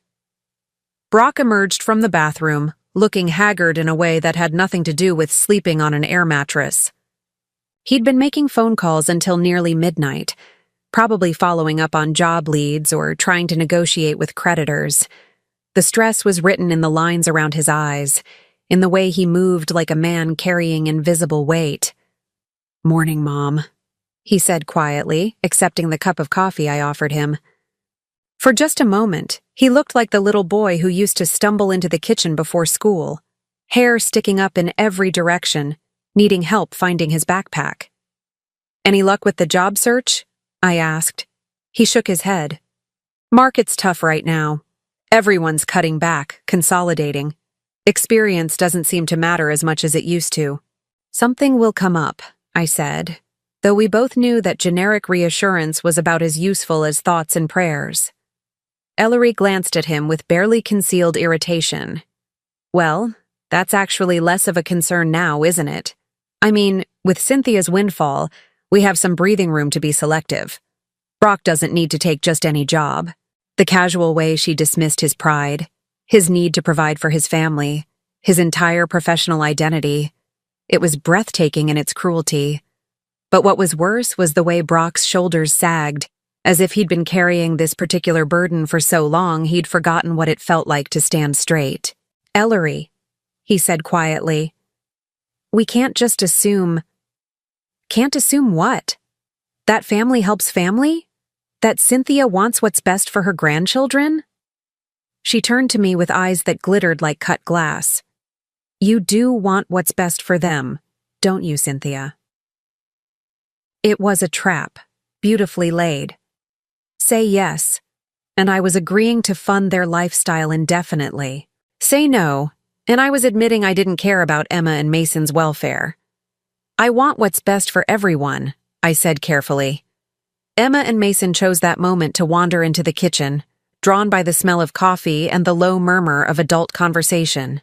Brock emerged from the bathroom, looking haggard in a way that had nothing to do with sleeping on an air mattress. He'd been making phone calls until nearly midnight, probably following up on job leads or trying to negotiate with creditors. The stress was written in the lines around his eyes, in the way he moved like a man carrying invisible weight. "Morning, Mom," he said quietly, accepting the cup of coffee I offered him. For just a moment, he looked like the little boy who used to stumble into the kitchen before school, hair sticking up in every direction, needing help finding his backpack. "Any luck with the job search?" I asked. He shook his head. "Market's tough right now. Everyone's cutting back, consolidating. Experience doesn't seem to matter as much as it used to." "Something will come up," I said, though we both knew that generic reassurance was about as useful as thoughts and prayers. Ellery glanced at him with barely concealed irritation. "Well, that's actually less of a concern now, isn't it? I mean, with Cynthia's windfall, we have some breathing room to be selective. Brock doesn't need to take just any job." The casual way she dismissed his pride, his need to provide for his family, his entire professional identity. It was breathtaking in its cruelty. But what was worse was the way Brock's shoulders sagged, as if he'd been carrying this particular burden for so long he'd forgotten what it felt like to stand straight. "Ellery," he said quietly, "we can't just assume—" "Can't assume what? That family helps family? That Cynthia wants what's best for her grandchildren?" She turned to me with eyes that glittered like cut glass. "You do want what's best for them, don't you, Cynthia?" It was a trap, beautifully laid. Say yes, and I was agreeing to fund their lifestyle indefinitely. Say no, and I was admitting I didn't care about Emma and Mason's welfare. "I want what's best for everyone," I said carefully. Emma and Mason chose that moment to wander into the kitchen, drawn by the smell of coffee and the low murmur of adult conversation.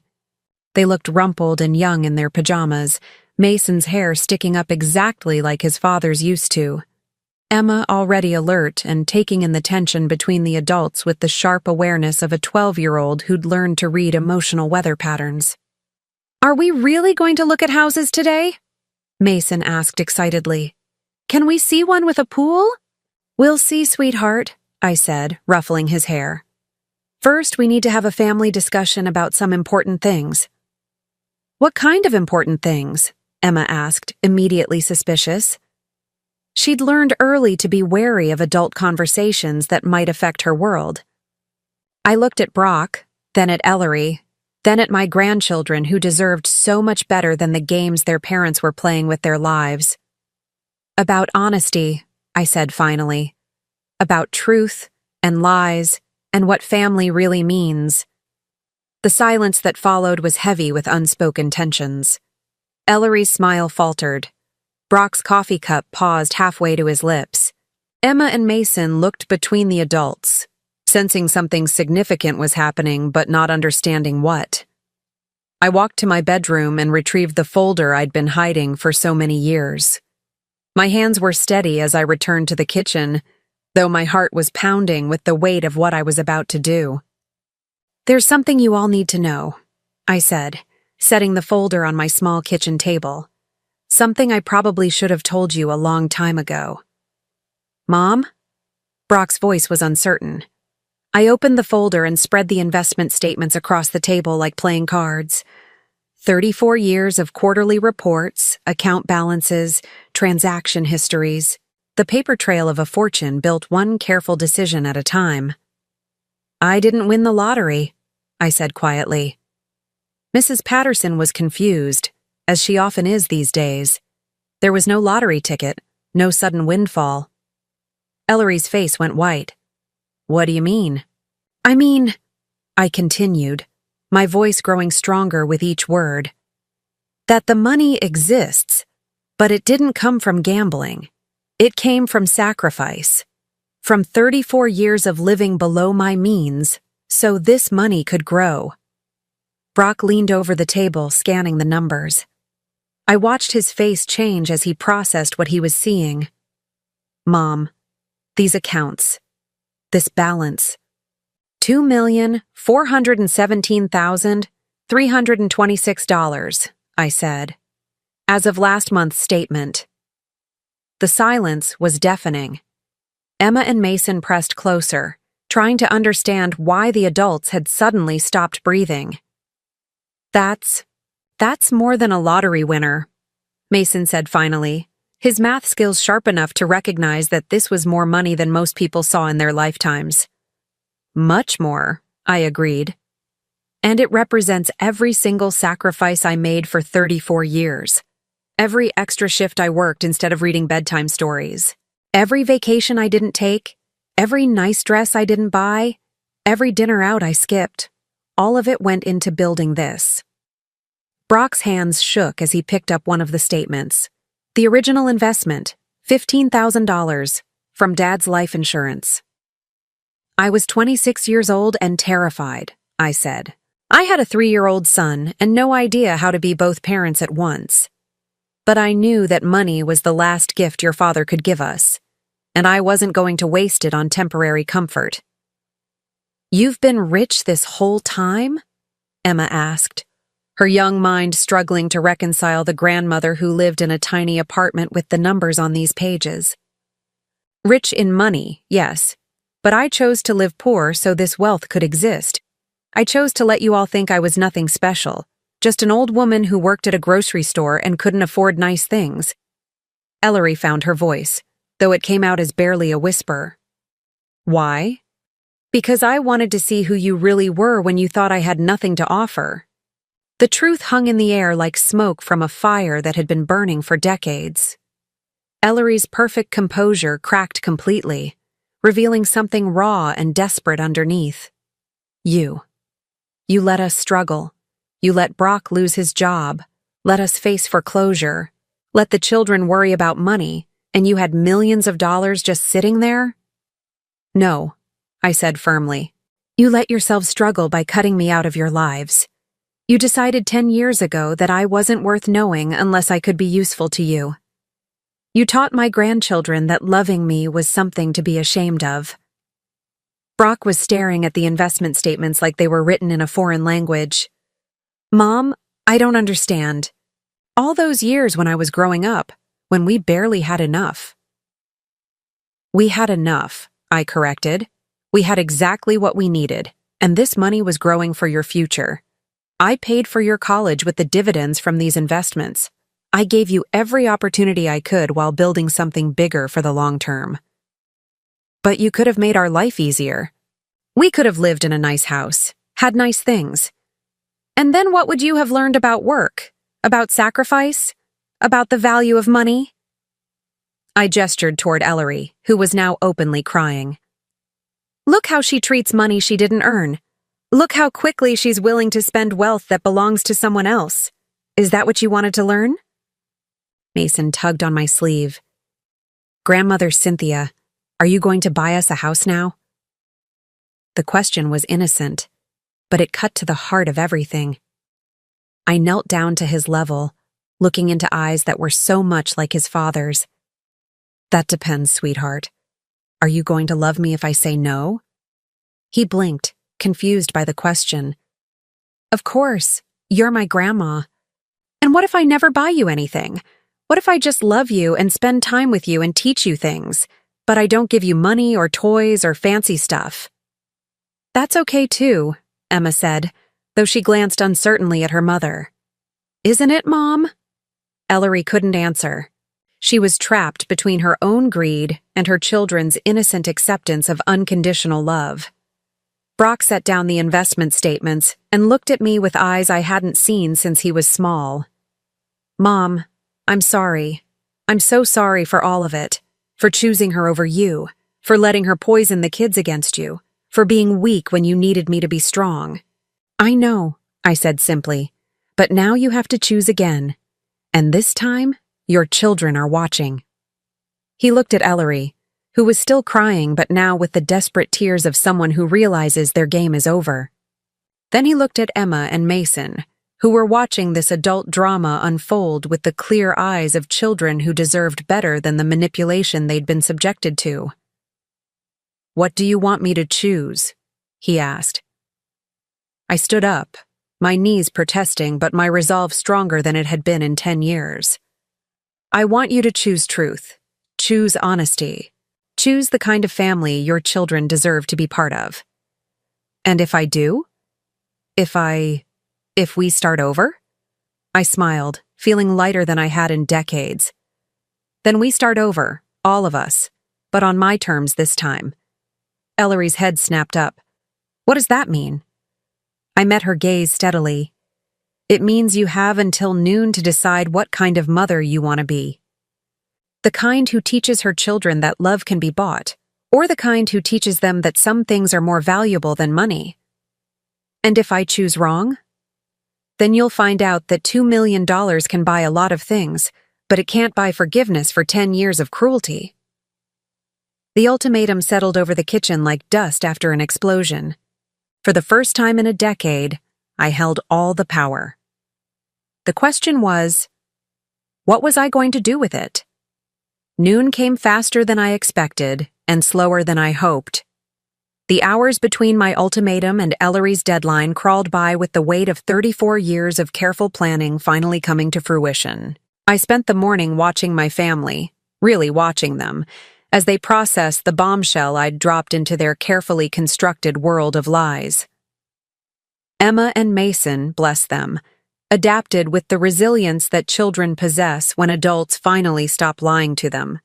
They looked rumpled and young in their pajamas, Mason's hair sticking up exactly like his father's used to. Emma already alert and taking in the tension between the adults with the sharp awareness of a 12-year-old who'd learned to read emotional weather patterns. "Are we really going to look at houses today?" Mason asked excitedly. "Can we see one with a pool?" "We'll see, sweetheart," I said, ruffling his hair. "First, we need to have a family discussion about some important things." "What kind of important things?" Emma asked, immediately suspicious. She'd learned early to be wary of adult conversations that might affect her world. I looked at Brock, then at Ellery, then at my grandchildren who deserved so much better than the games their parents were playing with their lives. About honesty, I said finally. About truth and lies and what family really means. The silence that followed was heavy with unspoken tensions. Ellery's smile faltered. Brock's coffee cup paused halfway to his lips. Emma and Mason looked between the adults, sensing something significant was happening but not understanding what. I walked to my bedroom and retrieved the folder I'd been hiding for so many years. My hands were steady as I returned to the kitchen, though my heart was pounding with the weight of what I was about to do. "There's something you all need to know," I said, setting the folder on my small kitchen table. "Something I probably should have told you a long time ago." "Mom?" Brock's voice was uncertain. I opened the folder and spread the investment statements across the table like playing cards. 34 years of quarterly reports, account balances, transaction histories, the paper trail of a fortune built one careful decision at a time. "I didn't win the lottery," I said quietly. Mrs. Patterson was confused, as she often is these days. There was no lottery ticket, no sudden windfall. Ellery's face went white. "What do you mean?" "I mean," I continued, my voice growing stronger with each word, "that the money exists, but it didn't come from gambling. It came from sacrifice, from 34 years of living below my means, so this money could grow." Brock leaned over the table, scanning the numbers. I watched his face change as he processed what he was seeing. "Mom, these accounts, this balance, $2,417,326, I said, as of last month's statement. The silence was deafening. Emma and Mason pressed closer, trying to understand why the adults had suddenly stopped breathing. That's more than a lottery winner," Mason said finally, his math skills sharp enough to recognize that this was more money than most people saw in their lifetimes. "Much more," I agreed. "And it represents every single sacrifice I made for 34 years. Every extra shift I worked instead of reading bedtime stories. Every vacation I didn't take. Every nice dress I didn't buy. Every dinner out I skipped. All of it went into building this." Brock's hands shook as he picked up one of the statements. The original investment, $15,000, from Dad's life insurance. "I was 26 years old and terrified," I said. "I had a 3-year-old son and no idea how to be both parents at once. But I knew that money was the last gift your father could give us, and I wasn't going to waste it on temporary comfort." "You've been rich this whole time?" Emma asked, her young mind struggling to reconcile the grandmother who lived in a tiny apartment with the numbers on these pages. "Rich in money, yes, but I chose to live poor so this wealth could exist. I chose to let you all think I was nothing special, just an old woman who worked at a grocery store and couldn't afford nice things." Ellery found her voice, though it came out as barely a whisper. "Why?" "Because I wanted to see who you really were when you thought I had nothing to offer." The truth hung in the air like smoke from a fire that had been burning for decades. Ellery's perfect composure cracked completely, revealing something raw and desperate underneath. You let us struggle. You let Brock lose his job, let us face foreclosure, let the children worry about money, and you had millions of dollars just sitting there?" "No," I said firmly. "You let yourselves struggle by cutting me out of your lives. You decided 10 years ago that I wasn't worth knowing unless I could be useful to you. You taught my grandchildren that loving me was something to be ashamed of." Brock was staring at the investment statements like they were written in a foreign language. "Mom, I don't understand. All those years when I was growing up, when we barely had enough." "We had enough," I corrected. "We had exactly what we needed, and this money was growing for your future. I paid for your college with the dividends from these investments. I gave you every opportunity I could while building something bigger for the long term. But you could have made our life easier. We could have lived in a nice house, had nice things. And then what would you have learned about work? About sacrifice? About the value of money? I gestured toward Ellery, who was now openly crying. Look how she treats money she didn't earn. Look how quickly she's willing to spend wealth that belongs to someone else. Is that what you wanted to learn? Mason tugged on my sleeve. Grandmother Cynthia, are you going to buy us a house now? The question was innocent, but it cut to the heart of everything. I knelt down to his level, looking into eyes that were so much like his father's. That depends, sweetheart. Are you going to love me if I say no? He blinked, confused by the question. Of course, you're my grandma. And what if I never buy you anything? What if I just love you and spend time with you and teach you things, but I don't give you money or toys or fancy stuff? That's okay too, Emma said, though she glanced uncertainly at her mother. Isn't it, Mom? Ellery couldn't answer. She was trapped between her own greed and her children's innocent acceptance of unconditional love. Brock set down the investment statements and looked at me with eyes I hadn't seen since he was small. Mom, I'm sorry. I'm so sorry for all of it. For choosing her over you. For letting her poison the kids against you. For being weak when you needed me to be strong. I know, I said simply. But now you have to choose again. And this time, your children are watching. He looked at Ellery, who was still crying but now with the desperate tears of someone who realizes their game is over. Then he looked at Emma and Mason, who were watching this adult drama unfold with the clear eyes of children who deserved better than the manipulation they'd been subjected to. What do you want me to choose? He asked. I stood up, my knees protesting but my resolve stronger than it had been in 10 years. I want you to choose truth. Choose honesty. Choose the kind of family your children deserve to be part of. And if I do? If we start over? I smiled, feeling lighter than I had in decades. Then we start over, all of us, but on my terms this time. Ellery's head snapped up. What does that mean? I met her gaze steadily. It means you have until noon to decide what kind of mother you want to be. The kind who teaches her children that love can be bought, or the kind who teaches them that some things are more valuable than money. And if I choose wrong? Then you'll find out that $2 million can buy a lot of things, but it can't buy forgiveness for 10 years of cruelty. The ultimatum settled over the kitchen like dust after an explosion. For the first time in a decade, I held all the power. The question was, what was I going to do with it? Noon came faster than I expected and slower than I hoped. The hours between my ultimatum and Ellery's deadline crawled by with the weight of 34 years of careful planning finally coming to fruition. I spent the morning watching my family, really watching them, as they processed the bombshell I'd dropped into their carefully constructed world of lies. Emma and Mason, bless them, adapted with the resilience that children possess when adults finally stop lying to them.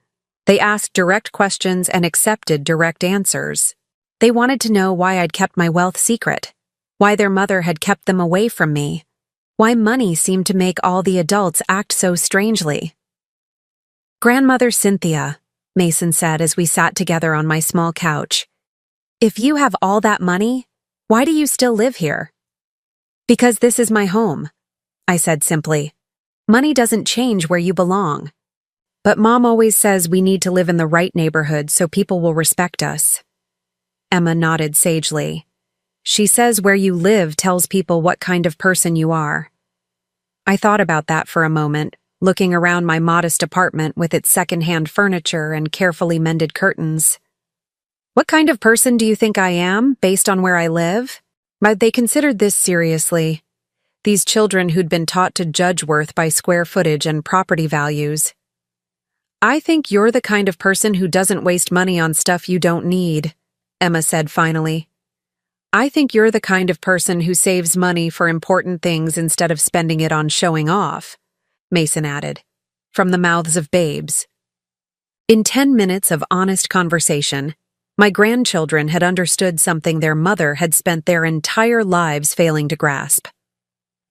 They asked direct questions and accepted direct answers. They wanted to know why I'd kept my wealth secret, why their mother had kept them away from me, why money seemed to make all the adults act so strangely. Grandmother Cynthia, Mason said as we sat together on my small couch, if you have all that money, why do you still live here? Because this is my home, I said simply. Money doesn't change where you belong. But Mom always says we need to live in the right neighborhood so people will respect us. Emma nodded sagely. She says where you live tells people what kind of person you are. I thought about that for a moment, looking around my modest apartment with its second-hand furniture and carefully mended curtains. What kind of person do you think I am, based on where I live? But they considered this seriously. These children who'd been taught to judge worth by square footage and property values. I think you're the kind of person who doesn't waste money on stuff you don't need, Emma said finally. I think you're the kind of person who saves money for important things instead of spending it on showing off, Mason added, from the mouths of babes. In 10 minutes of honest conversation, my grandchildren had understood something their mother had spent their entire lives failing to grasp.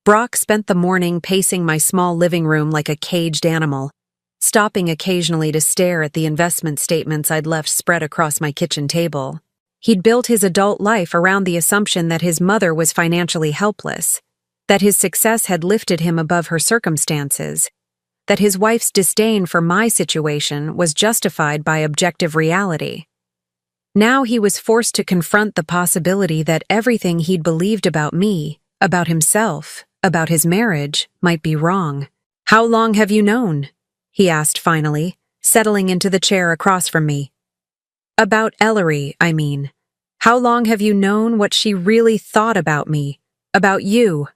Brock spent the morning pacing my small living room like a caged animal, stopping occasionally to stare at the investment statements I'd left spread across my kitchen table. He'd built his adult life around the assumption that his mother was financially helpless, that his success had lifted him above her circumstances, that his wife's disdain for my situation was justified by objective reality. Now he was forced to confront the possibility that everything he'd believed about me, about himself, about his marriage, might be wrong. "How long have you known?" he asked finally, settling into the chair across from me. "About Ellery, I mean. How long have you known what she really thought about me, about you,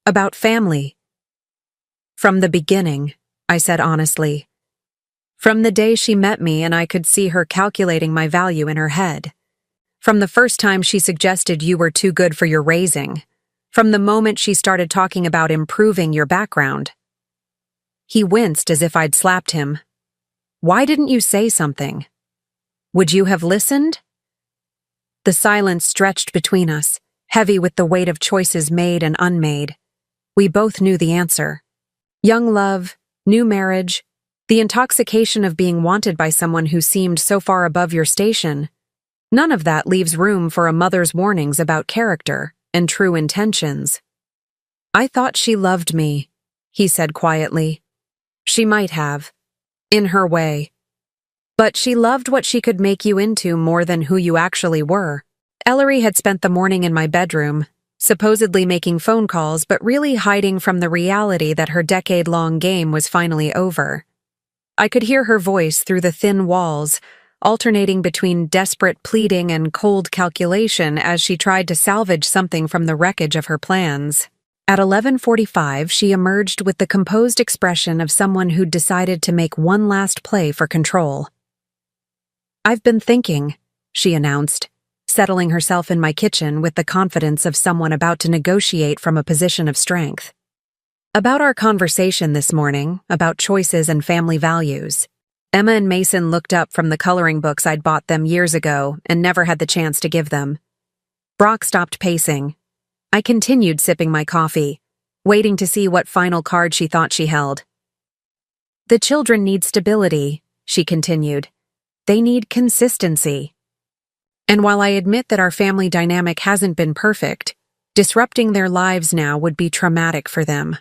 about family?" "From the beginning," I said honestly. "From the day she met me and I could see her calculating my value in her head. From the first time she suggested you were too good for your raising. From the moment she started talking about improving your background." He winced as if I'd slapped him. "Why didn't you say something? Would you have listened?" The silence stretched between us, heavy with the weight of choices made and unmade. We both knew the answer. Young love, new marriage, the intoxication of being wanted by someone who seemed so far above your station. None of that leaves room for a mother's warnings about character and true intentions. "I thought she loved me," he said quietly. "She might have, in her way. But she loved what she could make you into more than who you actually were." Ellery had spent the morning in my bedroom, supposedly making phone calls but really hiding from the reality that her decade-long game was finally over. I could hear her voice through the thin walls, alternating between desperate pleading and cold calculation as she tried to salvage something from the wreckage of her plans. At 11:45, she emerged with the composed expression of someone who'd decided to make one last play for control. "I've been thinking," she announced, settling herself in my kitchen with the confidence of someone about to negotiate from a position of strength. "About our conversation this morning, about choices and family values." Emma and Mason looked up from the coloring books I'd bought them years ago and never had the chance to give them. Brock stopped pacing. I continued sipping my coffee, waiting to see what final card she thought she held. "The children need stability," she continued. "They need consistency. And while I admit that our family dynamic hasn't been perfect, disrupting their lives now would be traumatic for them."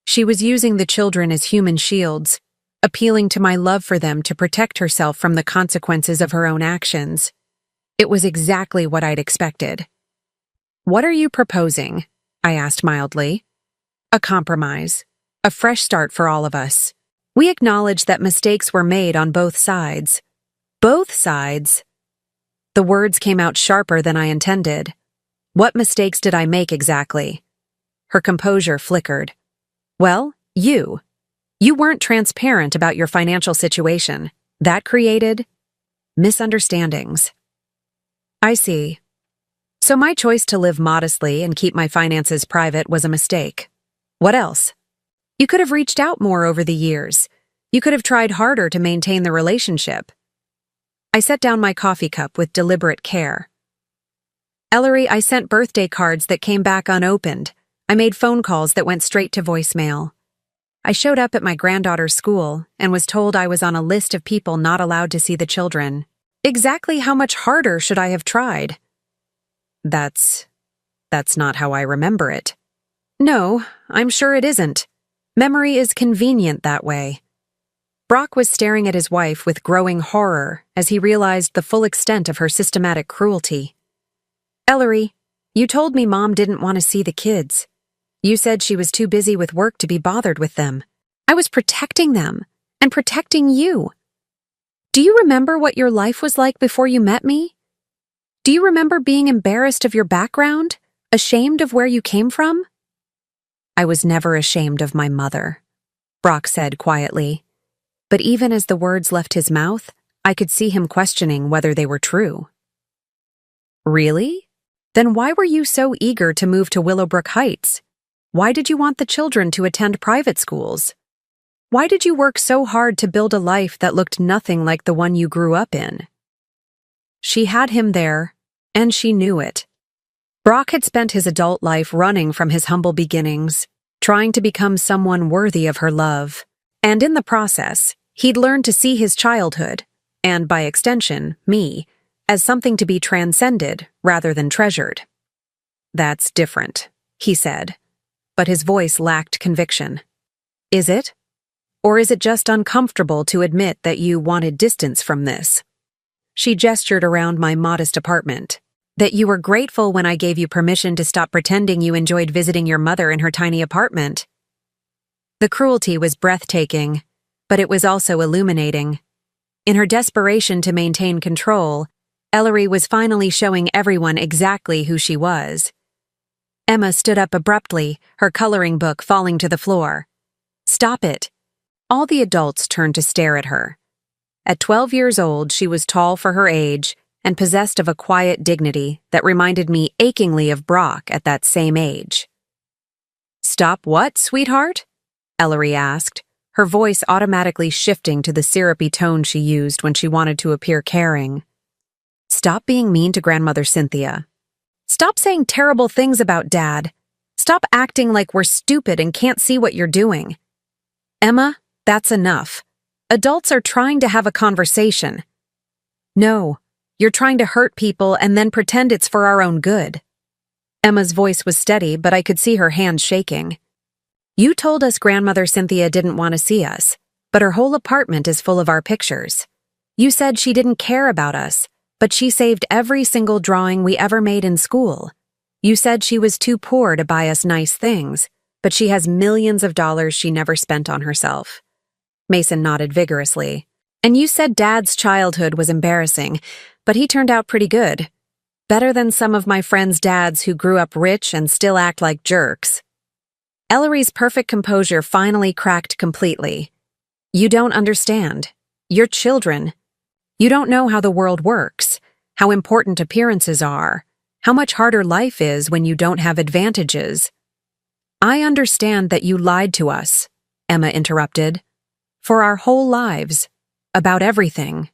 She was using the children as human shields, appealing to my love for them to protect herself from the consequences of her own actions. It was exactly what I'd expected. "What are you proposing?" I asked mildly. "A compromise. A fresh start for all of us. We acknowledge that mistakes were made on both sides." "Both sides?" The words came out sharper than I intended. "What mistakes did I make exactly?" Her composure flickered. "Well, you. You weren't transparent about your financial situation. That created misunderstandings." "I see. So my choice to live modestly and keep my finances private was a mistake. What else? You could have reached out more over the years. You could have tried harder to maintain the relationship." I set down my coffee cup with deliberate care. "Ellery, I sent birthday cards that came back unopened. I made phone calls that went straight to voicemail. I showed up at my granddaughter's school and was told I was on a list of people not allowed to see the children. Exactly how much harder should I have tried?" That's not how I remember it." "No, I'm sure it isn't. Memory is convenient that way." Brock was staring at his wife with growing horror as he realized the full extent of her systematic cruelty. "Ellery, you told me Mom didn't want to see the kids. You said she was too busy with work to be bothered with them. I was protecting them, and protecting you. Do you remember what your life was like before you met me? Do you remember being embarrassed of your background, ashamed of where you came from?" "I was never ashamed of my mother," Brock said quietly. But even as the words left his mouth, I could see him questioning whether they were true. "Really? Then why were you so eager to move to Willowbrook Heights? Why did you want the children to attend private schools? Why did you work so hard to build a life that looked nothing like the one you grew up in?" She had him there, and she knew it. Brock had spent his adult life running from his humble beginnings, trying to become someone worthy of her love. And in the process, he'd learned to see his childhood, and by extension, me, as something to be transcended rather than treasured. "That's different," he said, but his voice lacked conviction. "Is it? Or is it just uncomfortable to admit that you wanted distance from this?" She gestured around my modest apartment. "That you were grateful when I gave you permission to stop pretending you enjoyed visiting your mother in her tiny apartment." The cruelty was breathtaking, but it was also illuminating. In her desperation to maintain control, Ellery was finally showing everyone exactly who she was. Emma stood up abruptly, her coloring book falling to the floor. "Stop it." All the adults turned to stare at her. At 12 years old, she was tall for her age and possessed of a quiet dignity that reminded me achingly of Brock at that same age. "Stop what, sweetheart?" Ellery asked, her voice automatically shifting to the syrupy tone she used when she wanted to appear caring. "Stop being mean to Grandmother Cynthia. Stop saying terrible things about Dad. Stop acting like we're stupid and can't see what you're doing. Emma, that's enough. Adults are trying to have a conversation. No, you're trying to hurt people and then pretend it's for our own good." Emma's voice was steady, but I could see her hands shaking. "You told us Grandmother Cynthia didn't want to see us, but her whole apartment is full of our pictures. You said she didn't care about us, but she saved every single drawing we ever made in school. You said she was too poor to buy us nice things, but she has millions of dollars she never spent on herself." Mason nodded vigorously. "And you said Dad's childhood was embarrassing, but he turned out pretty good. Better than some of my friends' dads who grew up rich and still act like jerks." Ellery's perfect composure finally cracked completely. "You don't understand. You're children. You don't know how the world works, how important appearances are, how much harder life is when you don't have advantages." "I understand that you lied to us," Emma interrupted. "For our whole lives. About everything."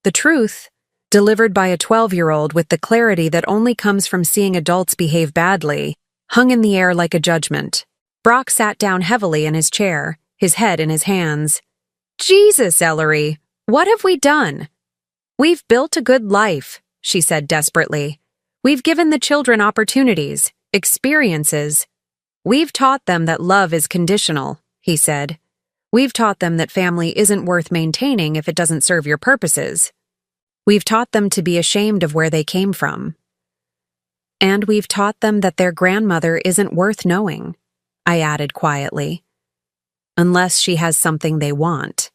The truth, delivered by a 12-year-old with the clarity that only comes from seeing adults behave badly, hung in the air like a judgment. Brock sat down heavily in his chair, his head in his hands. "Jesus, Ellery, what have we done?" "We've built a good life," she said desperately. "We've given the children opportunities, experiences. We've taught them that love is conditional," he said. "We've taught them that family isn't worth maintaining if it doesn't serve your purposes. We've taught them to be ashamed of where they came from. And we've taught them that their grandmother isn't worth knowing," I added quietly. "Unless she has something they want."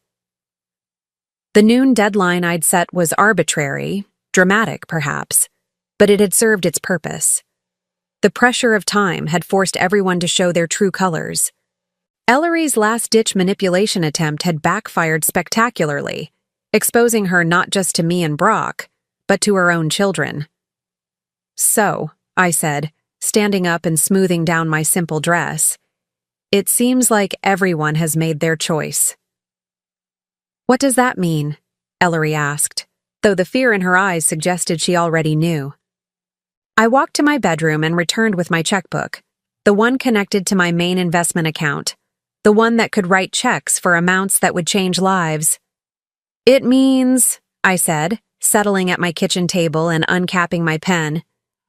The noon deadline I'd set was arbitrary, dramatic perhaps, but it had served its purpose. The pressure of time had forced everyone to show their true colors. Ellery's last-ditch manipulation attempt had backfired spectacularly, exposing her not just to me and Brock, but to her own children. "So," I said, standing up and smoothing down my simple dress, "it seems like everyone has made their choice." "What does that mean?" Ellery asked, though the fear in her eyes suggested she already knew. I walked to my bedroom and returned with my checkbook, the one connected to my main investment account, the one that could write checks for amounts that would change lives. "It means," I said, settling at my kitchen table and uncapping my pen,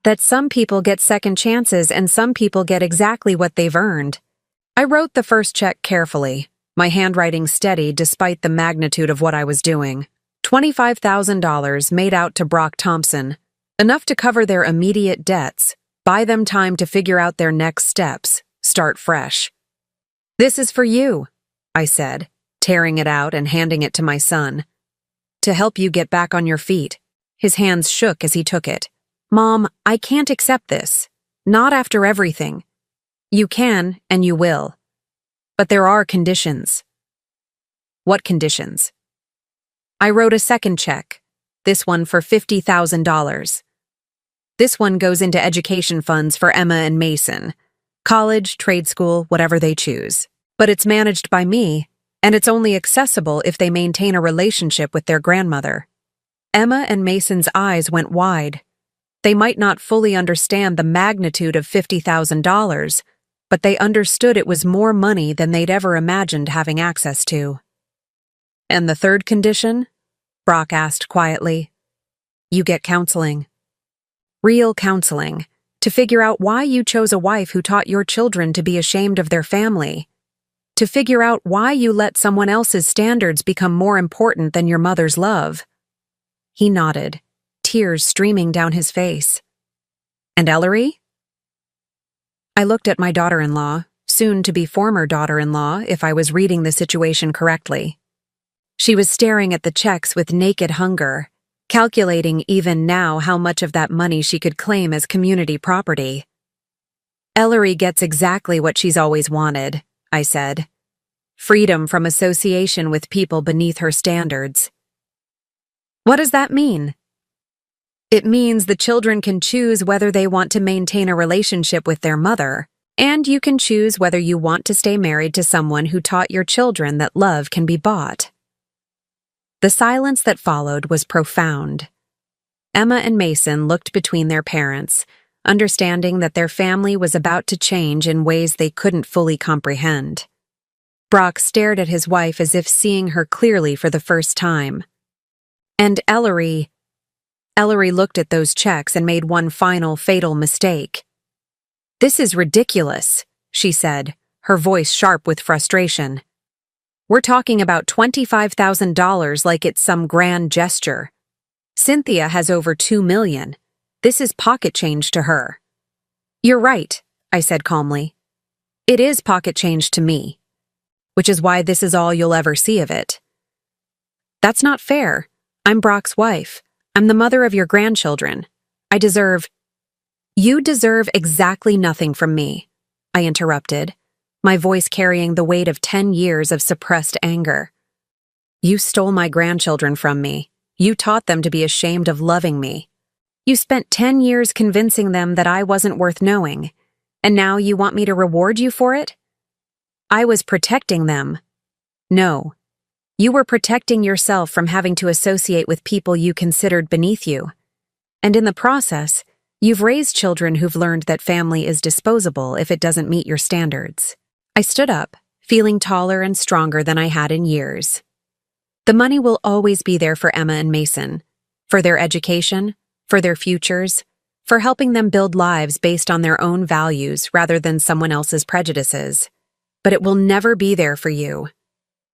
"that some people get second chances and some people get exactly what they've earned." I wrote the first check carefully, my handwriting steady despite the magnitude of what I was doing. $25,000 made out to Brock Thompson, enough to cover their immediate debts, buy them time to figure out their next steps, start fresh. "This is for you," I said, tearing it out and handing it to my son. "To help you get back on your feet." His hands shook as he took it. "Mom, I can't accept this. Not after everything." "You can, and you will. But there are conditions." "What conditions?" I wrote a second check, this one for $50,000. This one goes into education funds for Emma and Mason. College, trade school, whatever they choose. But it's managed by me, and it's only accessible if they maintain a relationship with their grandmother. Emma and Mason's eyes went wide. They might not fully understand the magnitude of $50,000, but they understood it was more money than they'd ever imagined having access to. "And the third condition?" Brock asked quietly. "You get counseling. Real counseling, to figure out why you chose a wife who taught your children to be ashamed of their family. To figure out why you let someone else's standards become more important than your mother's love." He nodded, tears streaming down his face. "And Ellery?" I looked at my daughter-in-law, soon to be former daughter-in-law if I was reading the situation correctly. She was staring at the checks with naked hunger, calculating even now how much of that money she could claim as community property. "Ellery gets exactly what she's always wanted," I said. "Freedom from association with people beneath her standards." "What does that mean?" "It means the children can choose whether they want to maintain a relationship with their mother, and you can choose whether you want to stay married to someone who taught your children that love can be bought." The silence that followed was profound. Emma and Mason looked between their parents, understanding that their family was about to change in ways they couldn't fully comprehend. Brock stared at his wife as if seeing her clearly for the first time. And Ellery looked at those checks and made one final fatal mistake. "This is ridiculous," she said, her voice sharp with frustration. "We're talking about $25,000 like it's some grand gesture. Cynthia has over $2 million. This is pocket change to her." "You're right," I said calmly. "It is pocket change to me, which is why this is all you'll ever see of it." "That's not fair. I'm Brock's wife. I'm the mother of your grandchildren. You deserve exactly nothing from me," I interrupted, my voice carrying the weight of 10 years of suppressed anger. "You stole my grandchildren from me. You taught them to be ashamed of loving me. You spent 10 years convincing them that I wasn't worth knowing, and now you want me to reward you for it? I was protecting them. No, you were protecting yourself from having to associate with people you considered beneath you. And in the process, you've raised children who've learned that family is disposable if it doesn't meet your standards." I stood up, feeling taller and stronger than I had in years. The money will always be there for Emma and Mason, for their education, for their futures, for helping them build lives based on their own values rather than someone else's prejudices. But it will never be there for you.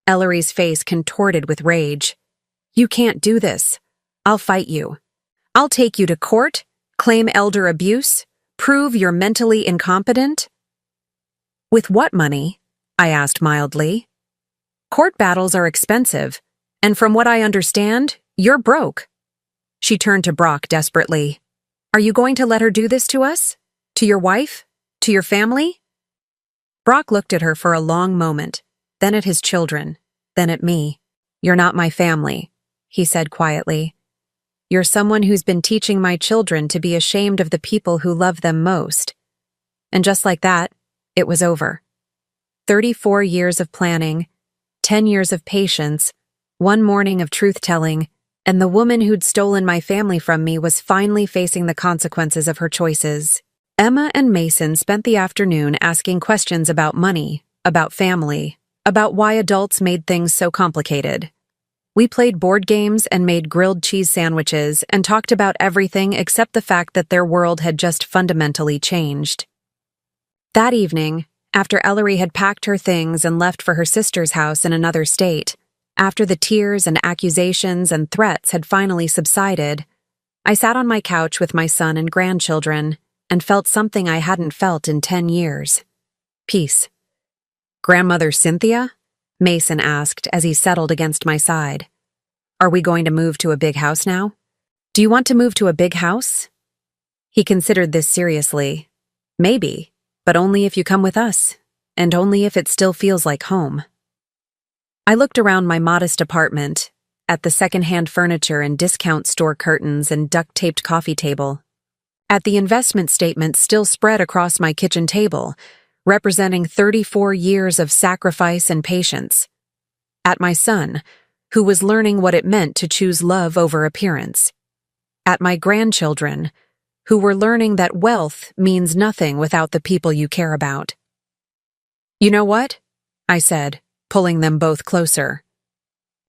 Ellery's face contorted with rage. "You can't do this. I'll fight you. I'll take you to court, claim elder abuse, prove you're mentally incompetent." "With what money?" I asked mildly. "Court battles are expensive, and from what I understand, you're broke." She turned to Brock desperately. "Are you going to let her do this to us? To your wife? To your family?" Brock looked at her for a long moment, then at his children, then at me. "You're not my family," he said quietly. "You're someone who's been teaching my children to be ashamed of the people who love them most." And just like that, it was over. 34 years of planning, 10 years of patience, one morning of truth-telling, and the woman who'd stolen my family from me was finally facing the consequences of her choices. Emma and Mason spent the afternoon asking questions about money, about family, about why adults made things so complicated. We played board games and made grilled cheese sandwiches and talked about everything except the fact that their world had just fundamentally changed. That evening, after Ellery had packed her things and left for her sister's house in another state, after the tears and accusations and threats had finally subsided, I sat on my couch with my son and grandchildren and felt something I hadn't felt in 10 years. Peace. "Grandmother Cynthia?" Mason asked as he settled against my side. "Are we going to move to a big house now? Do you want to move to a big house?" He considered this seriously. "Maybe. But only if you come with us, and only if it still feels like home." I looked around my modest apartment, at the second-hand furniture and discount store curtains and duct-taped coffee table, at the investment statement still spread across my kitchen table, representing 34 years of sacrifice and patience, at my son, who was learning what it meant to choose love over appearance, at my grandchildren, who were learning that wealth means nothing without the people you care about. "You know what?" I said, pulling them both closer.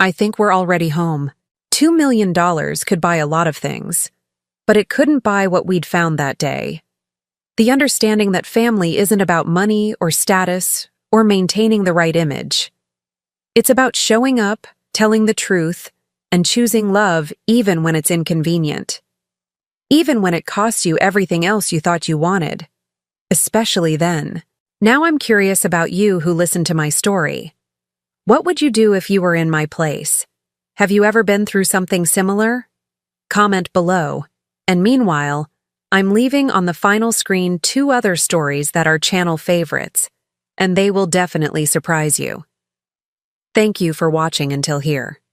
"I think we're already home. $2 million could buy a lot of things, but it couldn't buy what we'd found that day. The understanding that family isn't about money or status or maintaining the right image. It's about showing up, telling the truth, and choosing love even when it's inconvenient. Even when it costs you everything else you thought you wanted. Especially then. Now I'm curious about you who listened to my story. What would you do if you were in my place? Have you ever been through something similar? Comment below. And meanwhile, I'm leaving on the final screen 2 other stories that are channel favorites, and they will definitely surprise you. Thank you for watching until here.